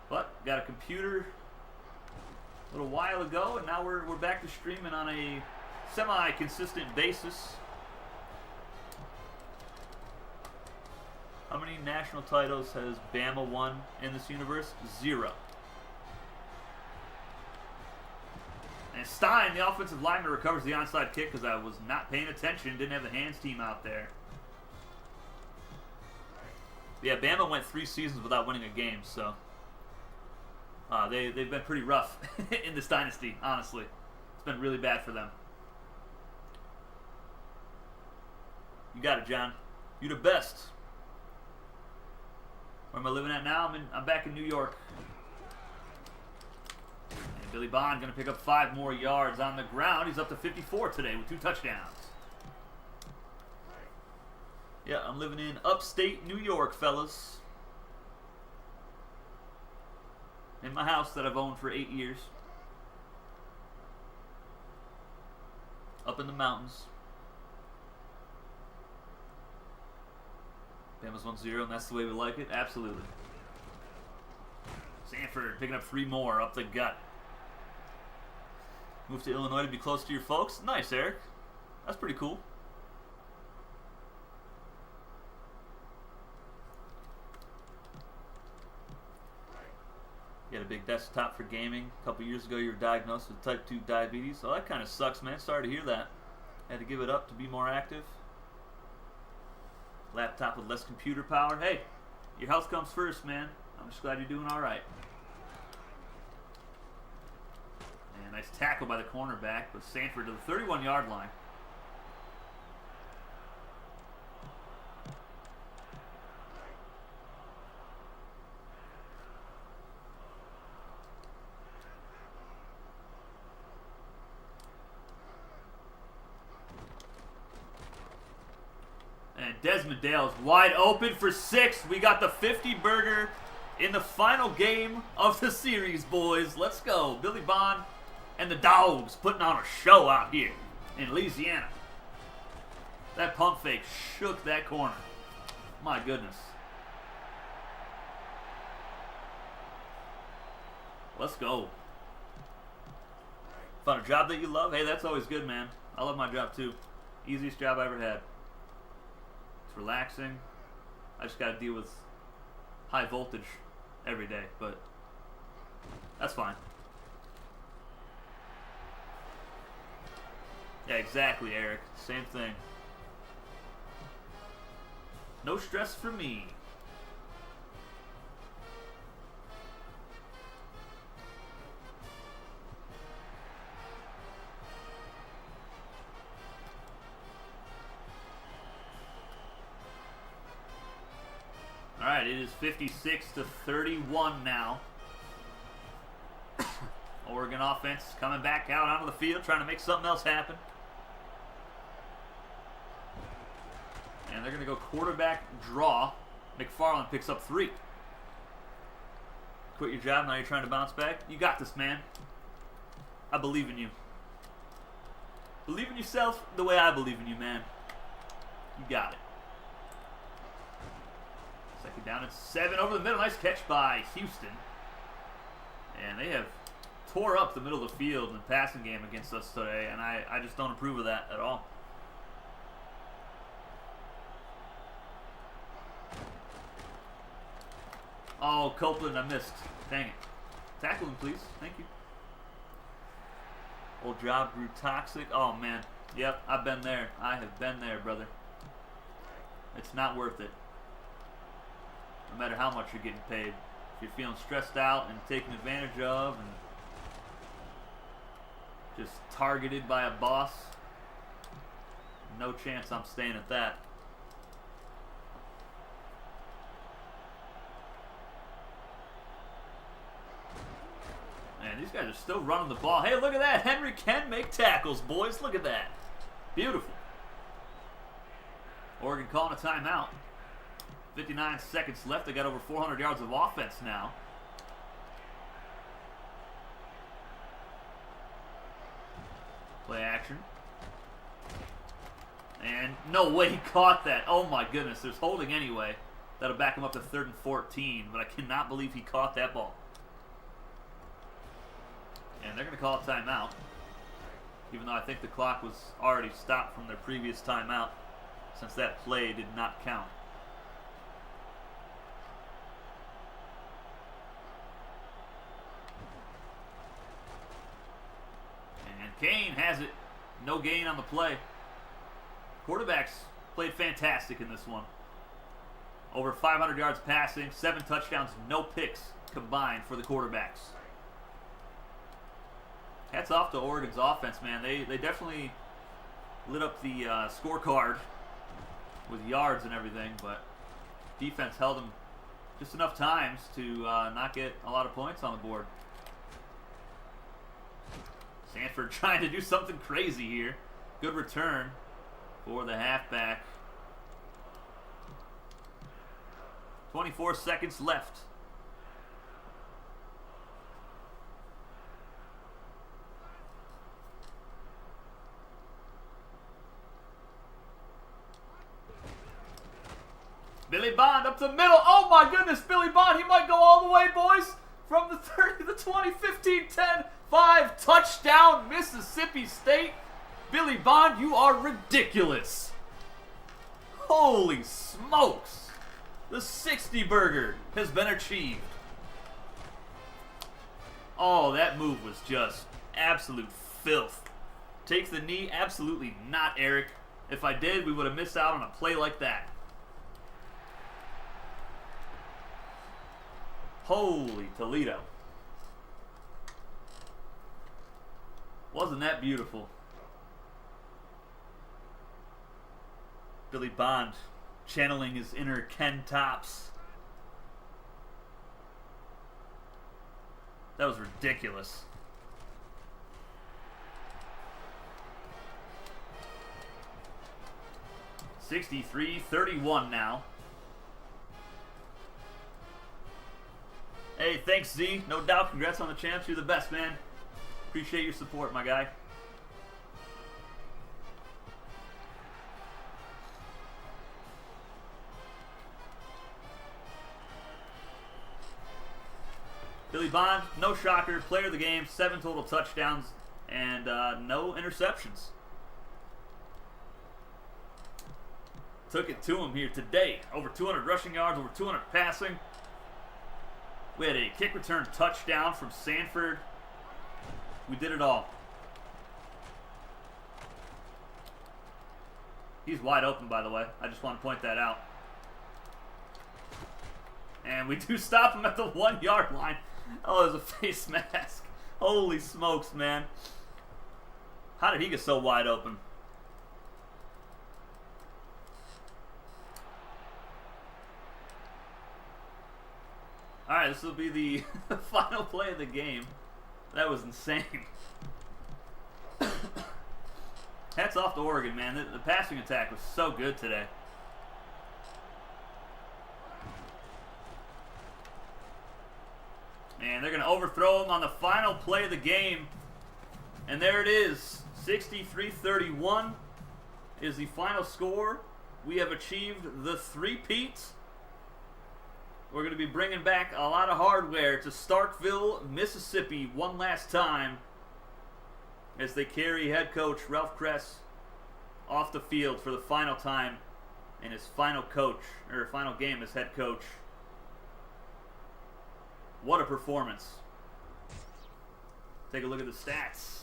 But got a computer a little while ago, and now we're back to streaming on a semi-consistent basis. How many national titles has Bama won in this universe? 0. And Stein, the offensive lineman, recovers the onside kick because I was not paying attention. Didn't have the hands team out there. Yeah, Bama went 3 seasons without winning a game, so they've been pretty rough in this dynasty, honestly. It's been really bad for them. You got it, John. You the best. Where am I living at now? I'm back in New York. And Billy Bond going to pick up 5 more yards on the ground. He's up to 54 today with 2 touchdowns. Yeah, I'm living in upstate New York, fellas. In my house that I've owned for 8 years. Up in the mountains. Bama's 1-0, and that's the way we like it? Absolutely. Sanford picking up 3 more up the gut. Move to Illinois to be close to your folks? Nice, Eric. That's pretty cool. You had a big desktop for gaming. A couple years ago, you were diagnosed with type 2 diabetes. Oh, that kind of sucks, man. Sorry to hear that. Had to give it up to be more active. Laptop with less computer power. Hey, your health comes first, man. I'm just glad you're doing all right. And nice tackle by the cornerback with Sanford to the 31-yard line. Desmond Dale's wide open for 6. We got the 50 burger in the final game of the series, boys. Let's go. Billy Bond and the Dogs putting on a show out here in Louisiana. That pump fake shook that corner. My goodness. Let's go. Found a job that you love? Hey, that's always good, man. I love my job too. Easiest job I ever had. Relaxing. I just got to deal with high voltage every day, but that's fine. Yeah, exactly, Eric. Same thing. No stress for me. Alright, it is 56-31 now. Oregon offense coming back out onto the field, trying to make something else happen. And they're going to go quarterback draw. McFarland picks up 3. Quit your job, now you're trying to bounce back. You got this, man. I believe in you. Believe in yourself the way I believe in you, man. You got it. Second down and 7 over the middle. Nice catch by Houston. And they have tore up the middle of the field in the passing game against us today, and I just don't approve of that at all. Oh, Copeland, I missed. Dang it. Tackle him, please. Thank you. Old job grew toxic. Oh, man. Yep, I've been there. I have been there, brother. It's not worth it. No matter how much you're getting paid. If you're feeling stressed out and taken advantage of and just targeted by a boss, no chance I'm staying at that. Man, these guys are still running the ball. Hey, look at that. Henry can make tackles, boys. Look at that. Beautiful. Oregon calling a timeout. 59 seconds left. They got over 400 yards of offense now. Play action. And no way he caught that. Oh my goodness. There's holding anyway. That'll back him up to 3rd and 14. But I cannot believe he caught that ball. And they're going to call a timeout. Even though I think the clock was already stopped from their previous timeout, since that play did not count. And Kane has it. No gain on the play. Quarterbacks played fantastic in this one. Over 500 yards passing, 7 touchdowns, no picks combined for the quarterbacks. Hats off to Oregon's offense, man. They definitely lit up the scorecard with yards and everything, but defense held them just enough times to not get a lot of points on the board. Sanford trying to do something crazy here. Good return for the halfback. 24 seconds left. Billy Bond up to the middle. Oh my goodness, Billy Bond. He might go all the way, boys. From the 30 to the 20, 15, 10, 5. Touchdown, Mississippi State. Billy Bond, you are ridiculous. Holy smokes. The 60 burger has been achieved. Oh, that move was just absolute filth. Takes the knee? Absolutely not, Eric. If I did, we would have missed out on a play like that. Holy Toledo. Wasn't that beautiful? Billy Bond channeling his inner Ken Tops. That was ridiculous. (63-31) now. Hey, thanks, Z. No doubt. Congrats on the champs. You're the best, man. Appreciate your support, my guy. Billy Bond, no shocker. Player of the game. 7 total touchdowns and no interceptions. Took it to him here today. Over 200 rushing yards, over 200 passing. We had a kick return touchdown from Sanford. We did it all. He's wide open, by the way. I just want to point that out. And we do stop him at the 1-yard line. Oh, there's a face mask. Holy smokes, man. How did he get so wide open? Alright, this will be the final play of the game. That was insane. Hats off to Oregon, man. The passing attack was so good today. And they're going to overthrow him on the final play of the game. And there it is. 63-31 is the final score. we have achieved the three-peat. We're going to be bringing back a lot of hardware to Starkville, Mississippi one last time as they carry head coach Ralph Kress off the field for the final time in his final game as head coach. What a performance. Take a look at the stats.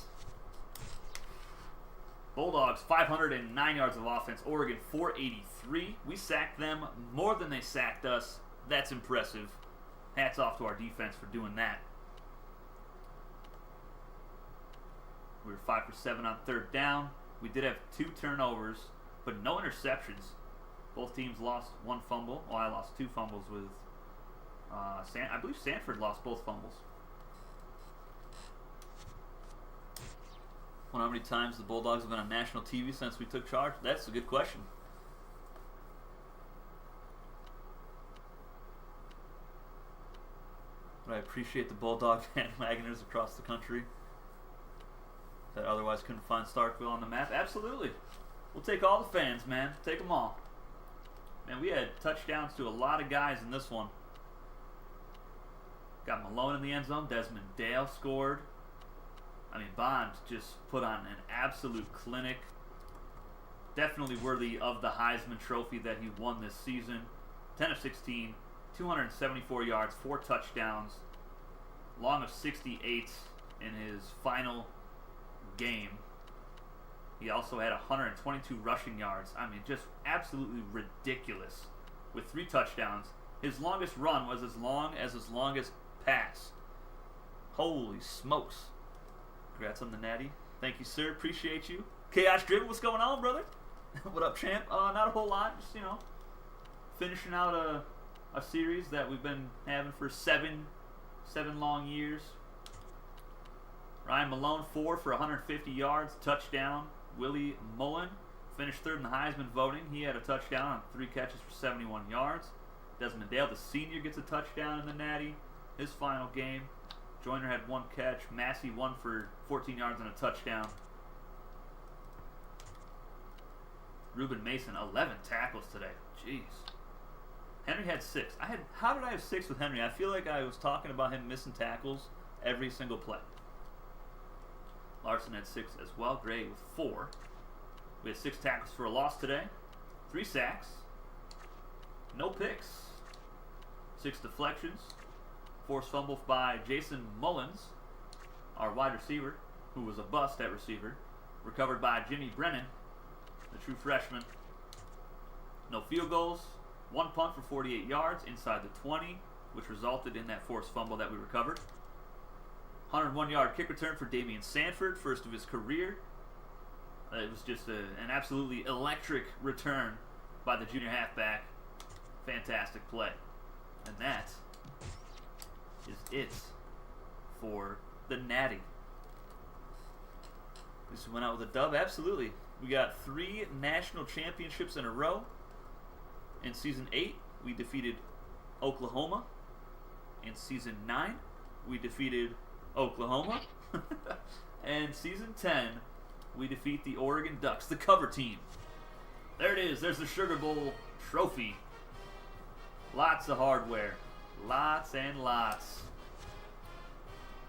Bulldogs, 509 yards of offense. Oregon, 483. We sacked them more than they sacked us. That's impressive. Hats off to our defense for doing that. We were 5 for 7 on third down. We did have 2 turnovers, but no interceptions. Both teams lost 1 fumble. Well, I lost 2 fumbles with I believe Sanford lost both fumbles. I wonder how many times the Bulldogs have been on national TV since we took charge. That's a good question. But I appreciate the Bulldog bandwagoners across the country that otherwise couldn't find Starkville on the map. Absolutely. We'll take all the fans, man. Take them all. Man, we had touchdowns to a lot of guys in this one. Got Malone in the end zone. Desmond Dale scored. I mean, Bond just put on an absolute clinic. Definitely worthy of the Heisman Trophy that he won this season. 10 of 16, 274 yards, 4 touchdowns, long of 68 in his final game. He also had 122 rushing yards. I mean, just absolutely ridiculous with 3 touchdowns. His longest run was as long as his longest pass. Holy smokes. Congrats on the natty. Thank you, sir. Appreciate you. Chaos Driven, what's going on, brother? What up, champ? Not a whole lot. Just, finishing out a series that we've been having for seven long years. Ryan Malone, 4 for 150 yards, touchdown. Willie Mullen finished 3rd in the Heisman voting. He had a touchdown on 3 catches for 71 yards. Desmond Dale, the senior, gets a touchdown in the natty. His final game. Joyner had 1 catch. Massey 1 for 14 yards and a touchdown. Reuben Mason, 11 tackles today. Jeez. Henry had 6. How did I have 6 with Henry? I feel like I was talking about him missing tackles every single play. Larson had 6 as well. Gray with 4. We had 6 tackles for a loss today. 3 sacks. No picks. 6 deflections. Forced fumble by Jason Mullins, our wide receiver, who was a bust at receiver. Recovered by Jimmy Brennan, the true freshman. No field goals. 1 punt for 48 yards inside the 20, which resulted in that forced fumble that we recovered. 101-yard kick return for Damian Sanford, first of his career. It was just an absolutely electric return by the junior halfback. Fantastic play. And that is it for the natty. This went out with a dub. Absolutely. We got 3 national championships in a row. In Season 8, we defeated Oklahoma. In Season 9, we defeated Oklahoma. And Season 10, we defeat the Oregon Ducks, the cover team. There it is. There's the Sugar Bowl trophy. Lots of hardware. Lots and lots.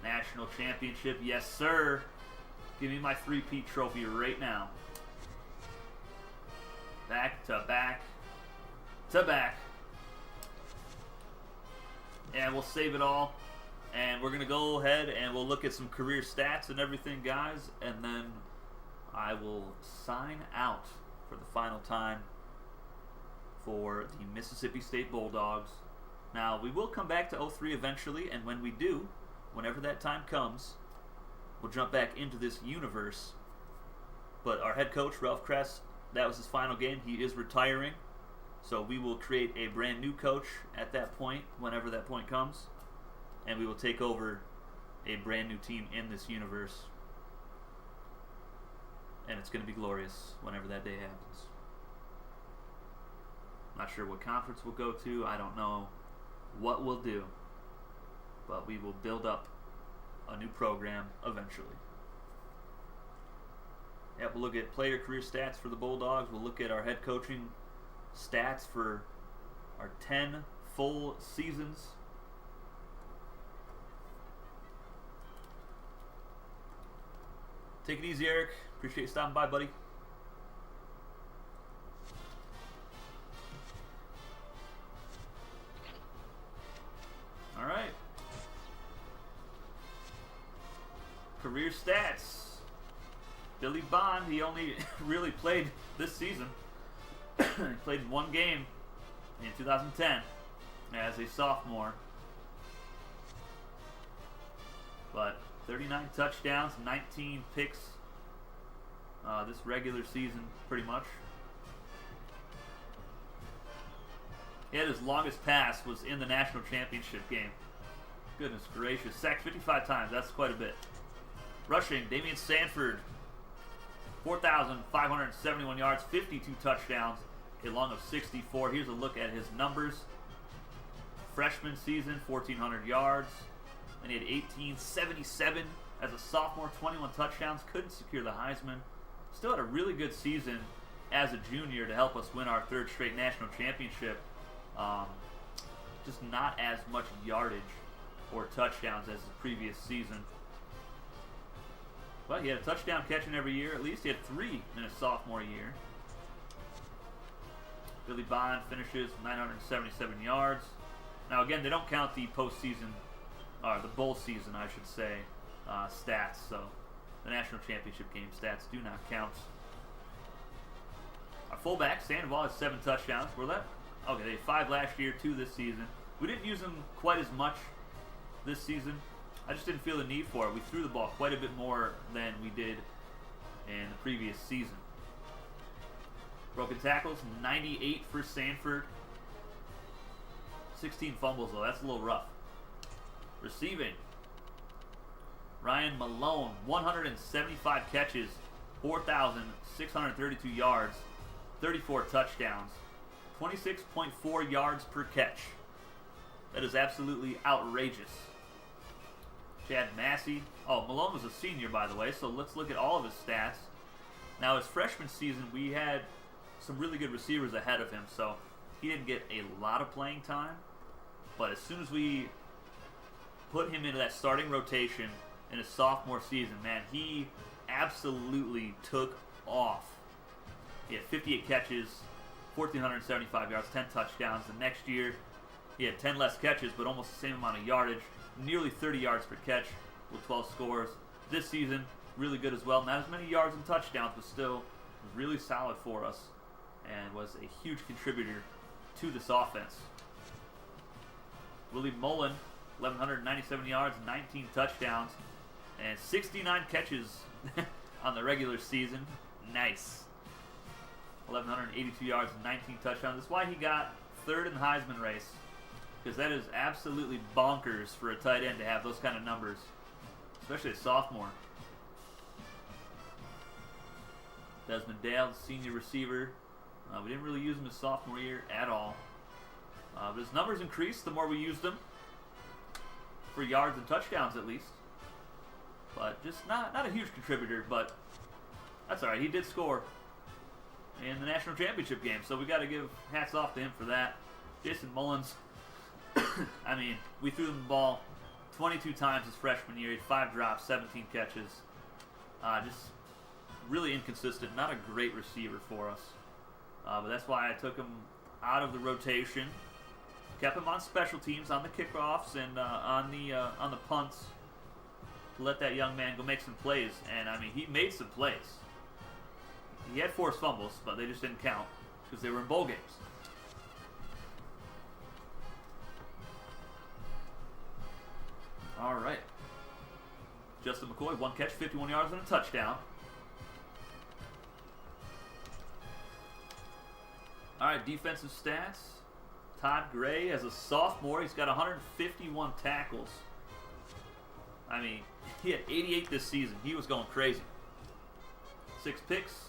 National championship, yes sir. Give me my 3-peat trophy right now. Back to back to back. And we'll save it all. And we're going to go ahead and we'll look at some career stats and everything, guys. And then I will sign out for the final time for the Mississippi State Bulldogs. Now, we will come back to 03 eventually, and when we do, whenever that time comes, we'll jump back into this universe. But our head coach, Ralph Kress, that was his final game. He is retiring, so we will create a brand new coach at that point, whenever that point comes, and we will take over a brand new team in this universe. And it's going to be glorious whenever that day happens. Not sure what conference we'll go to. I don't know what we'll do. But we will build up a new program eventually. We'll look at player career stats for the Bulldogs. We'll look at our head coaching stats for our 10 full seasons. Take it easy, Eric. Appreciate you stopping by, buddy. All right. Career stats. Billy Bond, he only really played this season. He played one game in 2010 as a sophomore. But 39 touchdowns, 19 picks this regular season, pretty much. He had his longest pass was in the national championship game. Goodness gracious. Sacked 55 times. That's quite a bit. Rushing, Damian Sanford, 4,571 yards, 52 touchdowns, a long of 64. Here's a look at his numbers. Freshman season, 1,400 yards. And he had 1,877 as a sophomore, 21 touchdowns. Couldn't secure the Heisman. Still had a really good season as a junior to help us win our third straight national championship. Just not as much yardage or touchdowns as the previous season. But he had a touchdown catching every year. At least he had 3 in his sophomore year. Billy Bond finishes 977 yards. Now again, they don't count the postseason, or the bowl season, I should say, stats. So the national championship game stats do not count. Our fullback, Sandoval, has 7 touchdowns. Okay, they had 5 last year, 2 this season. We didn't use them quite as much this season. I just didn't feel the need for it. We threw the ball quite a bit more than we did in the previous season. Broken tackles, 98 for Sanford. 16 fumbles, though. That's a little rough. Receiving, Ryan Malone, 175 catches, 4,632 yards, 34 touchdowns, 26.4 yards per catch. That is absolutely outrageous. Chad Massey. Oh, Malone was a senior, by the way, so let's look at all of his stats. Now, his freshman season, we had some really good receivers ahead of him, so he didn't get a lot of playing time. But as soon as we put him into that starting rotation in his sophomore season, man, he absolutely took off. He had 58 catches, 1,475 yards, 10 touchdowns. The next year, he had 10 less catches, but almost the same amount of yardage. Nearly 30 yards per catch with 12 scores. This season, really good as well. Not as many yards and touchdowns, but still really solid for us and was a huge contributor to this offense. Willie Mullen, 1,197 yards, 19 touchdowns, and 69 catches on the regular season. Nice. 1,182 yards and 19 touchdowns. That's why he got 3rd in the Heisman race. Because that is absolutely bonkers for a tight end to have those kind of numbers, especially a sophomore. Desmond Dale, the senior receiver. We didn't really use him his sophomore year at all. But his numbers increased the more we used him, for yards and touchdowns at least. But just not a huge contributor, but that's all right. He did score in the national championship game, so we got to give hats off to him for that. Jason Mullins. I mean, we threw him the ball 22 times his freshman year. He had 5 drops, 17 catches. Just really inconsistent. Not a great receiver for us. But that's why I took him out of the rotation. Kept him on special teams, on the kickoffs, and on the punts. To let that young man go make some plays. And, I mean, he made some plays. He had forced fumbles, but they just didn't count because they were in bowl games. All right. Justin McCoy, 1 catch, 51 yards, and a touchdown. All right, defensive stats. Todd Gray, as a sophomore, he's got 151 tackles. I mean, he had 88 this season. He was going crazy. 6 picks.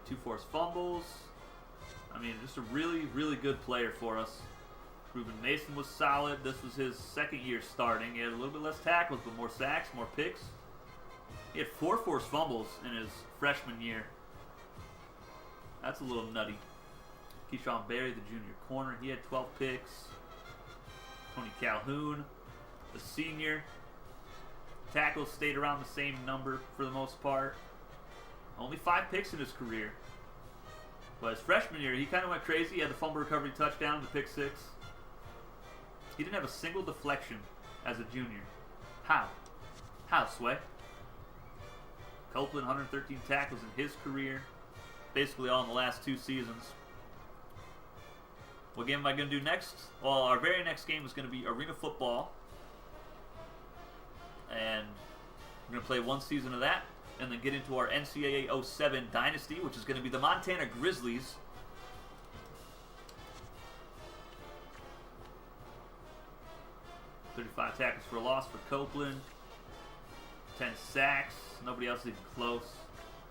2 forced fumbles. I mean, just a really, really good player for us. Ruben Mason was solid. This was his 2nd year starting. He had a little bit less tackles, but more sacks, more picks. He had 4 forced fumbles in his freshman year. That's a little nutty. Keyshawn Berry, the junior corner, he had 12 picks. Tony Calhoun, the senior. Tackles stayed around the same number for the most part. Only 5 picks in his career. But his freshman year, he kind of went crazy. He had the fumble recovery touchdown, the pick 6. He didn't have a single deflection as a junior. How? How, Sway? Copeland, 113 tackles in his career. Basically all in the last 2 seasons. What game am I going to do next? Well, our very next game is going to be Arena Football. And we're going to play 1 season of that. And then get into our NCAA 07 Dynasty, which is going to be the Montana Grizzlies. .35 tackles for a loss for Copeland. 10 sacks. Nobody else is even close.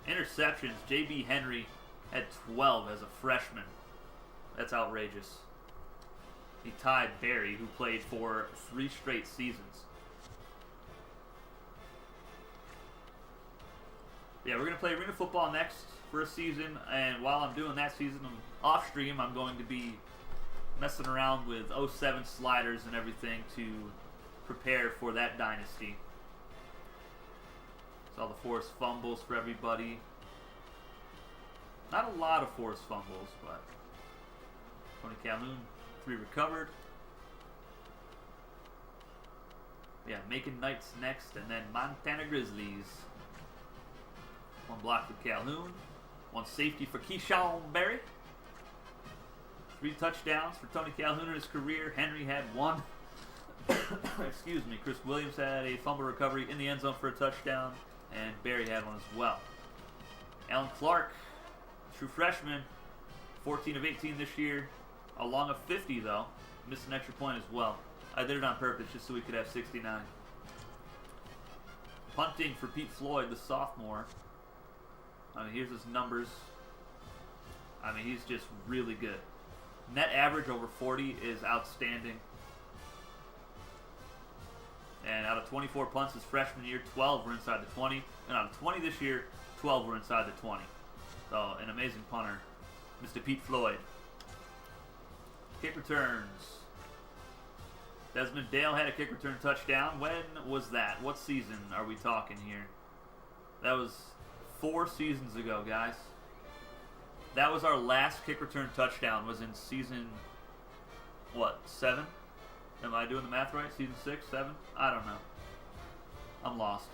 Interceptions. J.B. Henry had 12 as a freshman. That's outrageous. He tied Barry, who played for 3 straight seasons. Yeah, we're going to play Arena Football next for a season, and while I'm doing that season, off stream, I'm going to be messing around with 07 sliders and everything to prepare for that dynasty. Saw the forced fumbles for everybody. Not a lot of forced fumbles, but Tony Calhoun, 3 recovered. Yeah, Macon Knights next, and then Montana Grizzlies. 1 block for Calhoun. 1 safety for Keyshawn Berry. 3 touchdowns for Tony Calhoun in his career. Henry had 1. Excuse me. Chris Williams had a fumble recovery in the end zone for a touchdown. And Berry had 1 as well. Alan Clark, true freshman. 14 of 18 this year. Along of 50, though. Missed an extra point as well. I did it on purpose just so we could have 69. Punting for Pete Floyd, the sophomore. I mean, here's his numbers. I mean, he's just really good. Net average over 40 is outstanding. And out of 24 punts his freshman year, 12 were inside the 20. And out of 20 this year, 12 were inside the 20. So, an amazing punter, Mr. Pete Floyd. Kick returns. Desmond Dale had a kick return touchdown. When was that? What season are we talking here? That was 4 seasons ago, guys. That was our last kick return touchdown. Was in season, what, 7? Am I doing the math right? Season 6, 7? I don't know. I'm lost.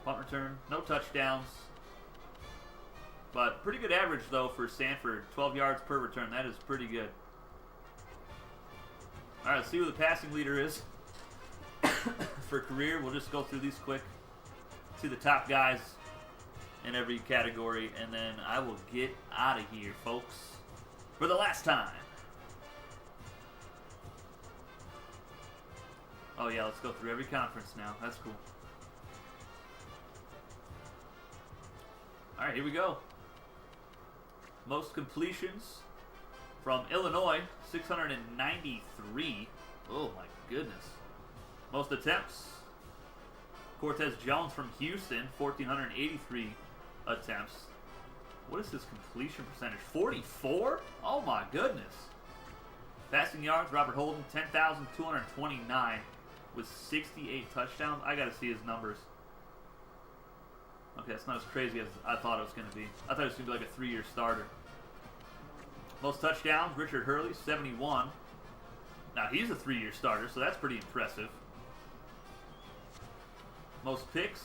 Punt return, no touchdowns. But pretty good average, though, for Sanford. 12 yards per return. That is pretty good. All right, let's see who the passing leader is for career. We'll just go through these quick. See the top guys in every category, and then I will get out of here, folks, for the last time. Oh, yeah, let's go through every conference now. That's cool. All right, here we go. Most completions from Illinois, 693. Oh, my goodness. Most attempts, Cortez Jones from Houston, 1,483 attempts. What is his completion percentage? 44? Oh, my goodness. Passing yards, Robert Holden, 10,229 with 68 touchdowns. I got to see his numbers. Okay, that's not as crazy as I thought it was going to be. I thought it was going to be like a 3-year starter. Most touchdowns, Richard Hurley, 71. Now, he's a 3-year starter, so that's pretty impressive. Most picks,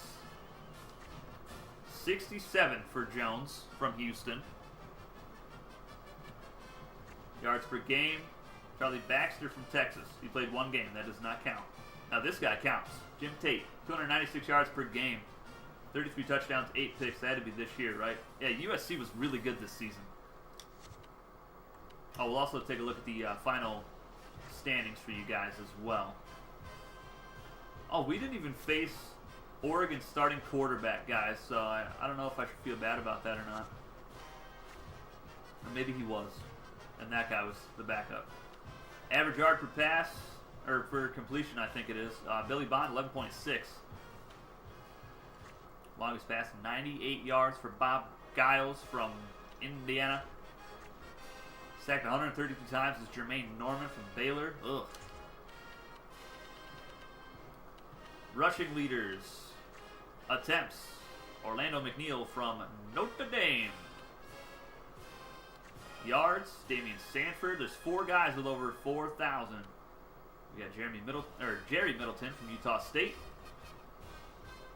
67 for Jones from Houston. Yards per game, Charlie Baxter from Texas. He played 1 game. That does not count. Now, this guy counts. Jim Tate, 296 yards per game. 33 touchdowns, 8 picks. That had to be this year, right? Yeah, USC was really good this season. Oh, we'll also take a look at the final standings for you guys as well. Oh, we didn't even face Oregon's starting quarterback, guys, so I don't know if I should feel bad about that or not. Or maybe he was, and that guy was the backup. Average yard per pass, or per completion, I think it is. Billy Bond, 11.6. Longest pass, 98 yards for Bob Giles from Indiana. Sacked 132 times is Jermaine Norman from Baylor. Ugh. Rushing leaders. Attempts. Orlando McNeil from Notre Dame. Yards, Damian Sanford. There's 4 guys with over 4,000. We got Jerry Middleton from Utah State.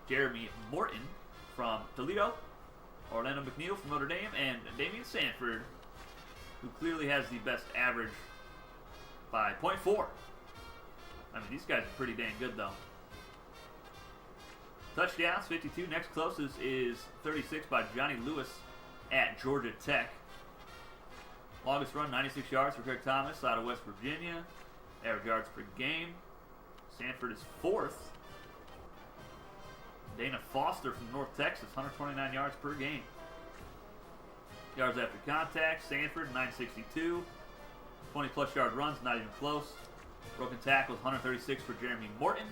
Jeremy Morton from Toledo. Orlando McNeil from Notre Dame. And Damian Sanford, who clearly has the best average by 0.4. I mean, these guys are pretty dang good, though. Touchdowns, 52. Next closest is 36 by Johnny Lewis at Georgia Tech. Longest run, 96 yards for Craig Thomas out of West Virginia. Average yards per game. Sanford is 4th. Dana Foster from North Texas, 129 yards per game. Yards after contact, Sanford, 962. 20-plus yard runs, not even close. Broken tackles, 136 for Jeremy Morton.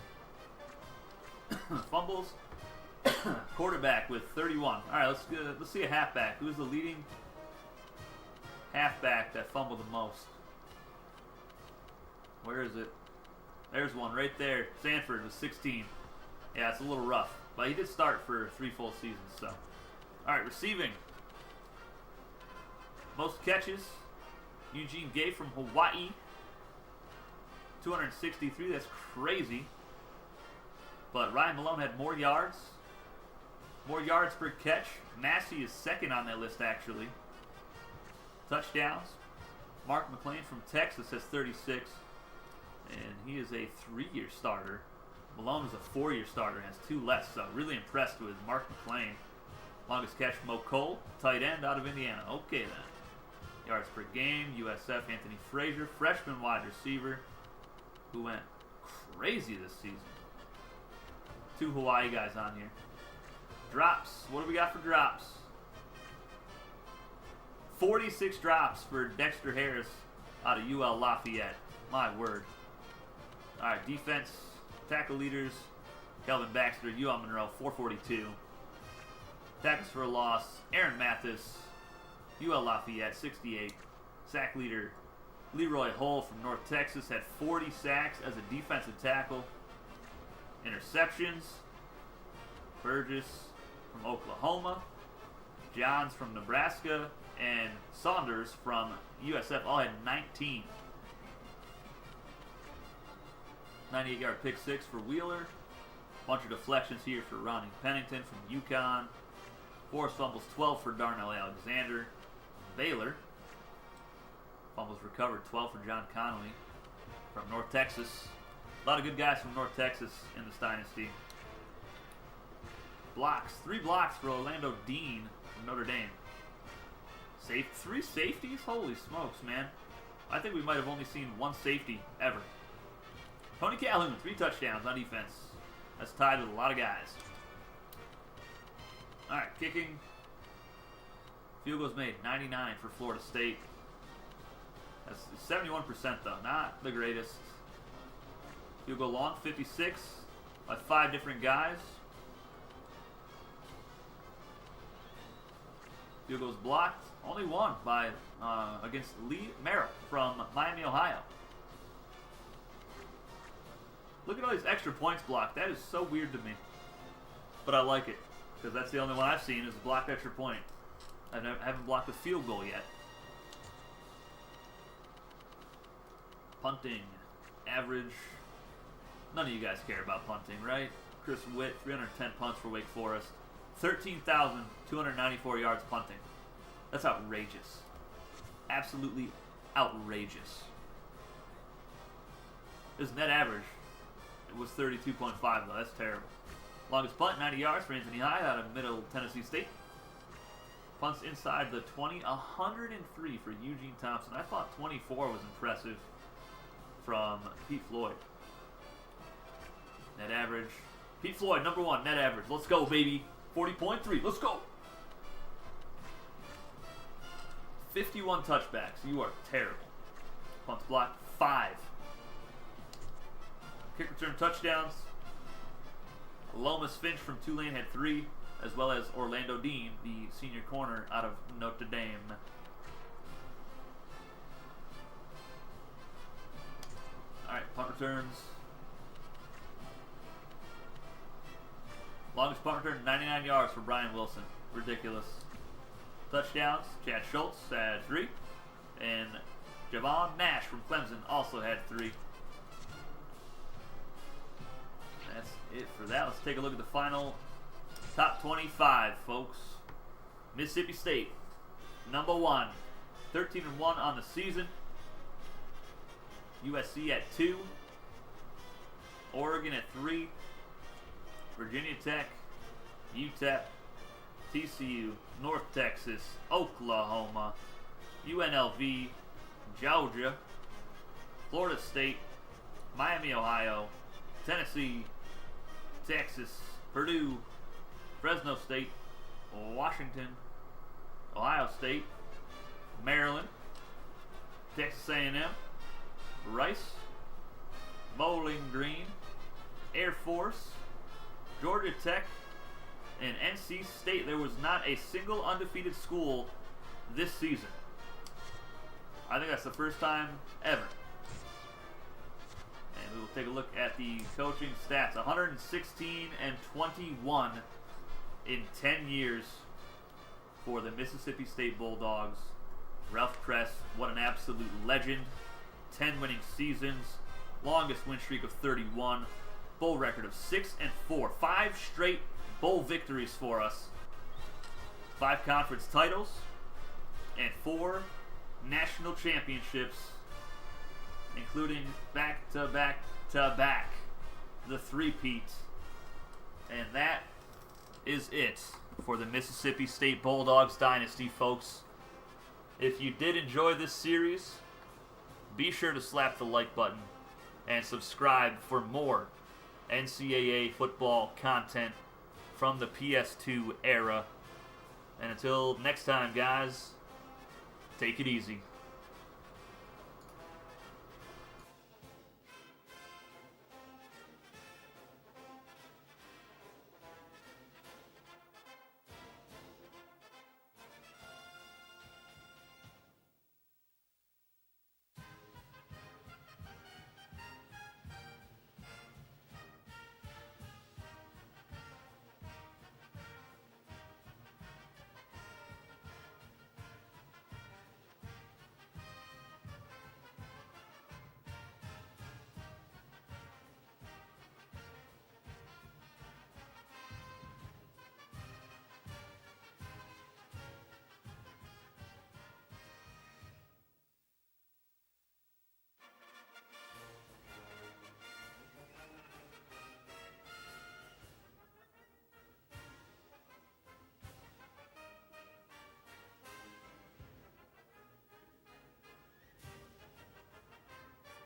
Fumbles. Quarterback with 31. All right, let's see a halfback. Who's the leading halfback that fumbled the most? Where is it? There's one right there. Sanford with 16. Yeah, it's a little rough, but he did start for 3 full seasons. So, all right, receiving. Most catches. Eugene Gay from Hawaii. 263. That's crazy. But Ryan Malone had more yards. More yards per catch. Massey is 2nd on that list, actually. Touchdowns. Mark McClain from Texas has 36. And he is a 3-year starter. Malone is a 4-year starter and has 2 less. So really impressed with Mark McClain. Longest catch, Mo Cole, tight end out of Indiana. Okay, then. Yards per game. USF Anthony Frazier, freshman wide receiver, who went crazy this season. 2 Hawaii guys on here. Drops. What do we got for drops? 46 drops for Dexter Harris out of UL Lafayette. My word. All right, defense, tackle leaders. Kelvin Baxter, UL Monroe, 442. Tackles for a loss. Aaron Mathis, UL Lafayette, 68. Sack leader Leroy Hull from North Texas had 40 sacks as a defensive tackle. Interceptions. Burgess from Oklahoma. Johns from Nebraska. And Saunders from USF all had 19. 98-yard pick 6 for Wheeler. Bunch of deflections here for Ronnie Pennington from UConn. Forced fumbles 12 for Darnell Alexander. Baylor. Fumbles recovered 12 for John Connolly from North Texas. A lot of good guys from North Texas in this dynasty. Blocks. 3 blocks for Orlando Dean from Notre Dame. 3 safeties? Holy smokes, man. I think we might have only seen 1 safety ever. Tony Calhoun, 3 touchdowns on defense. That's tied with a lot of guys. All right, kicking. Field goals made, 99 for Florida State. That's 71% though, not the greatest. Field goal long, 56 by 5 different guys. Field goals blocked, only 1 by against Lee Merrill from Miami, Ohio. Look at all these extra points blocked. That is so weird to me. But I like it, because that's the only one I've seen is a blocked extra point. I haven't blocked a field goal yet. Punting. Average. None of you guys care about punting, right? Chris Witt, 310 punts for Wake Forest. 13,294 yards punting. That's outrageous. Absolutely outrageous. His net average was 32.5 though. That's terrible. Longest punt, 90 yards for Anthony Hyde out of Middle Tennessee State. Punts inside the 20, 103 for Eugene Thompson. I thought 24 was impressive from Pete Floyd. Net average. Pete Floyd, number 1, net average. Let's go, baby. 40.3. Let's go. 51 touchbacks. You are terrible. Punts blocked, 5. Kick return touchdowns. Lomas Finch from Tulane had 3. as well as Orlando Dean, the senior corner out of Notre Dame. All right, punt returns. Longest punt return, 99 yards for Brian Wilson. Ridiculous. Touchdowns, Chad Schultz had 3. And Javon Nash from Clemson also had 3. That's it for that. Let's take a look at the final top 25, folks. Mississippi State, number 1. 13-1 on the season. USC at 2. Oregon at 3. Virginia Tech, UTEP, TCU, North Texas, Oklahoma, UNLV, Georgia, Florida State, Miami, Ohio, Tennessee, Texas, Purdue, Fresno State, Washington, Ohio State, Maryland, Texas A&M, Rice, Bowling Green, Air Force, Georgia Tech, and NC State. There was not a single undefeated school this season. I think that's the first time ever. And we will take a look at the coaching stats. 116 and 21 in 10 years for the Mississippi State Bulldogs. Ralph Kress, what an absolute legend. 10 winning seasons, longest win streak of 31. Bowl record of 6-4. 5 straight bowl victories for us. 5 conference titles and 4 national championships, including back-to-back-to-back, the three-peat. And that is it for the Mississippi State Bulldogs Dynasty, folks. If you did enjoy this series, be sure to slap the like button and subscribe for more NCAA football content from the PS2 era. And until next time, guys, take it easy.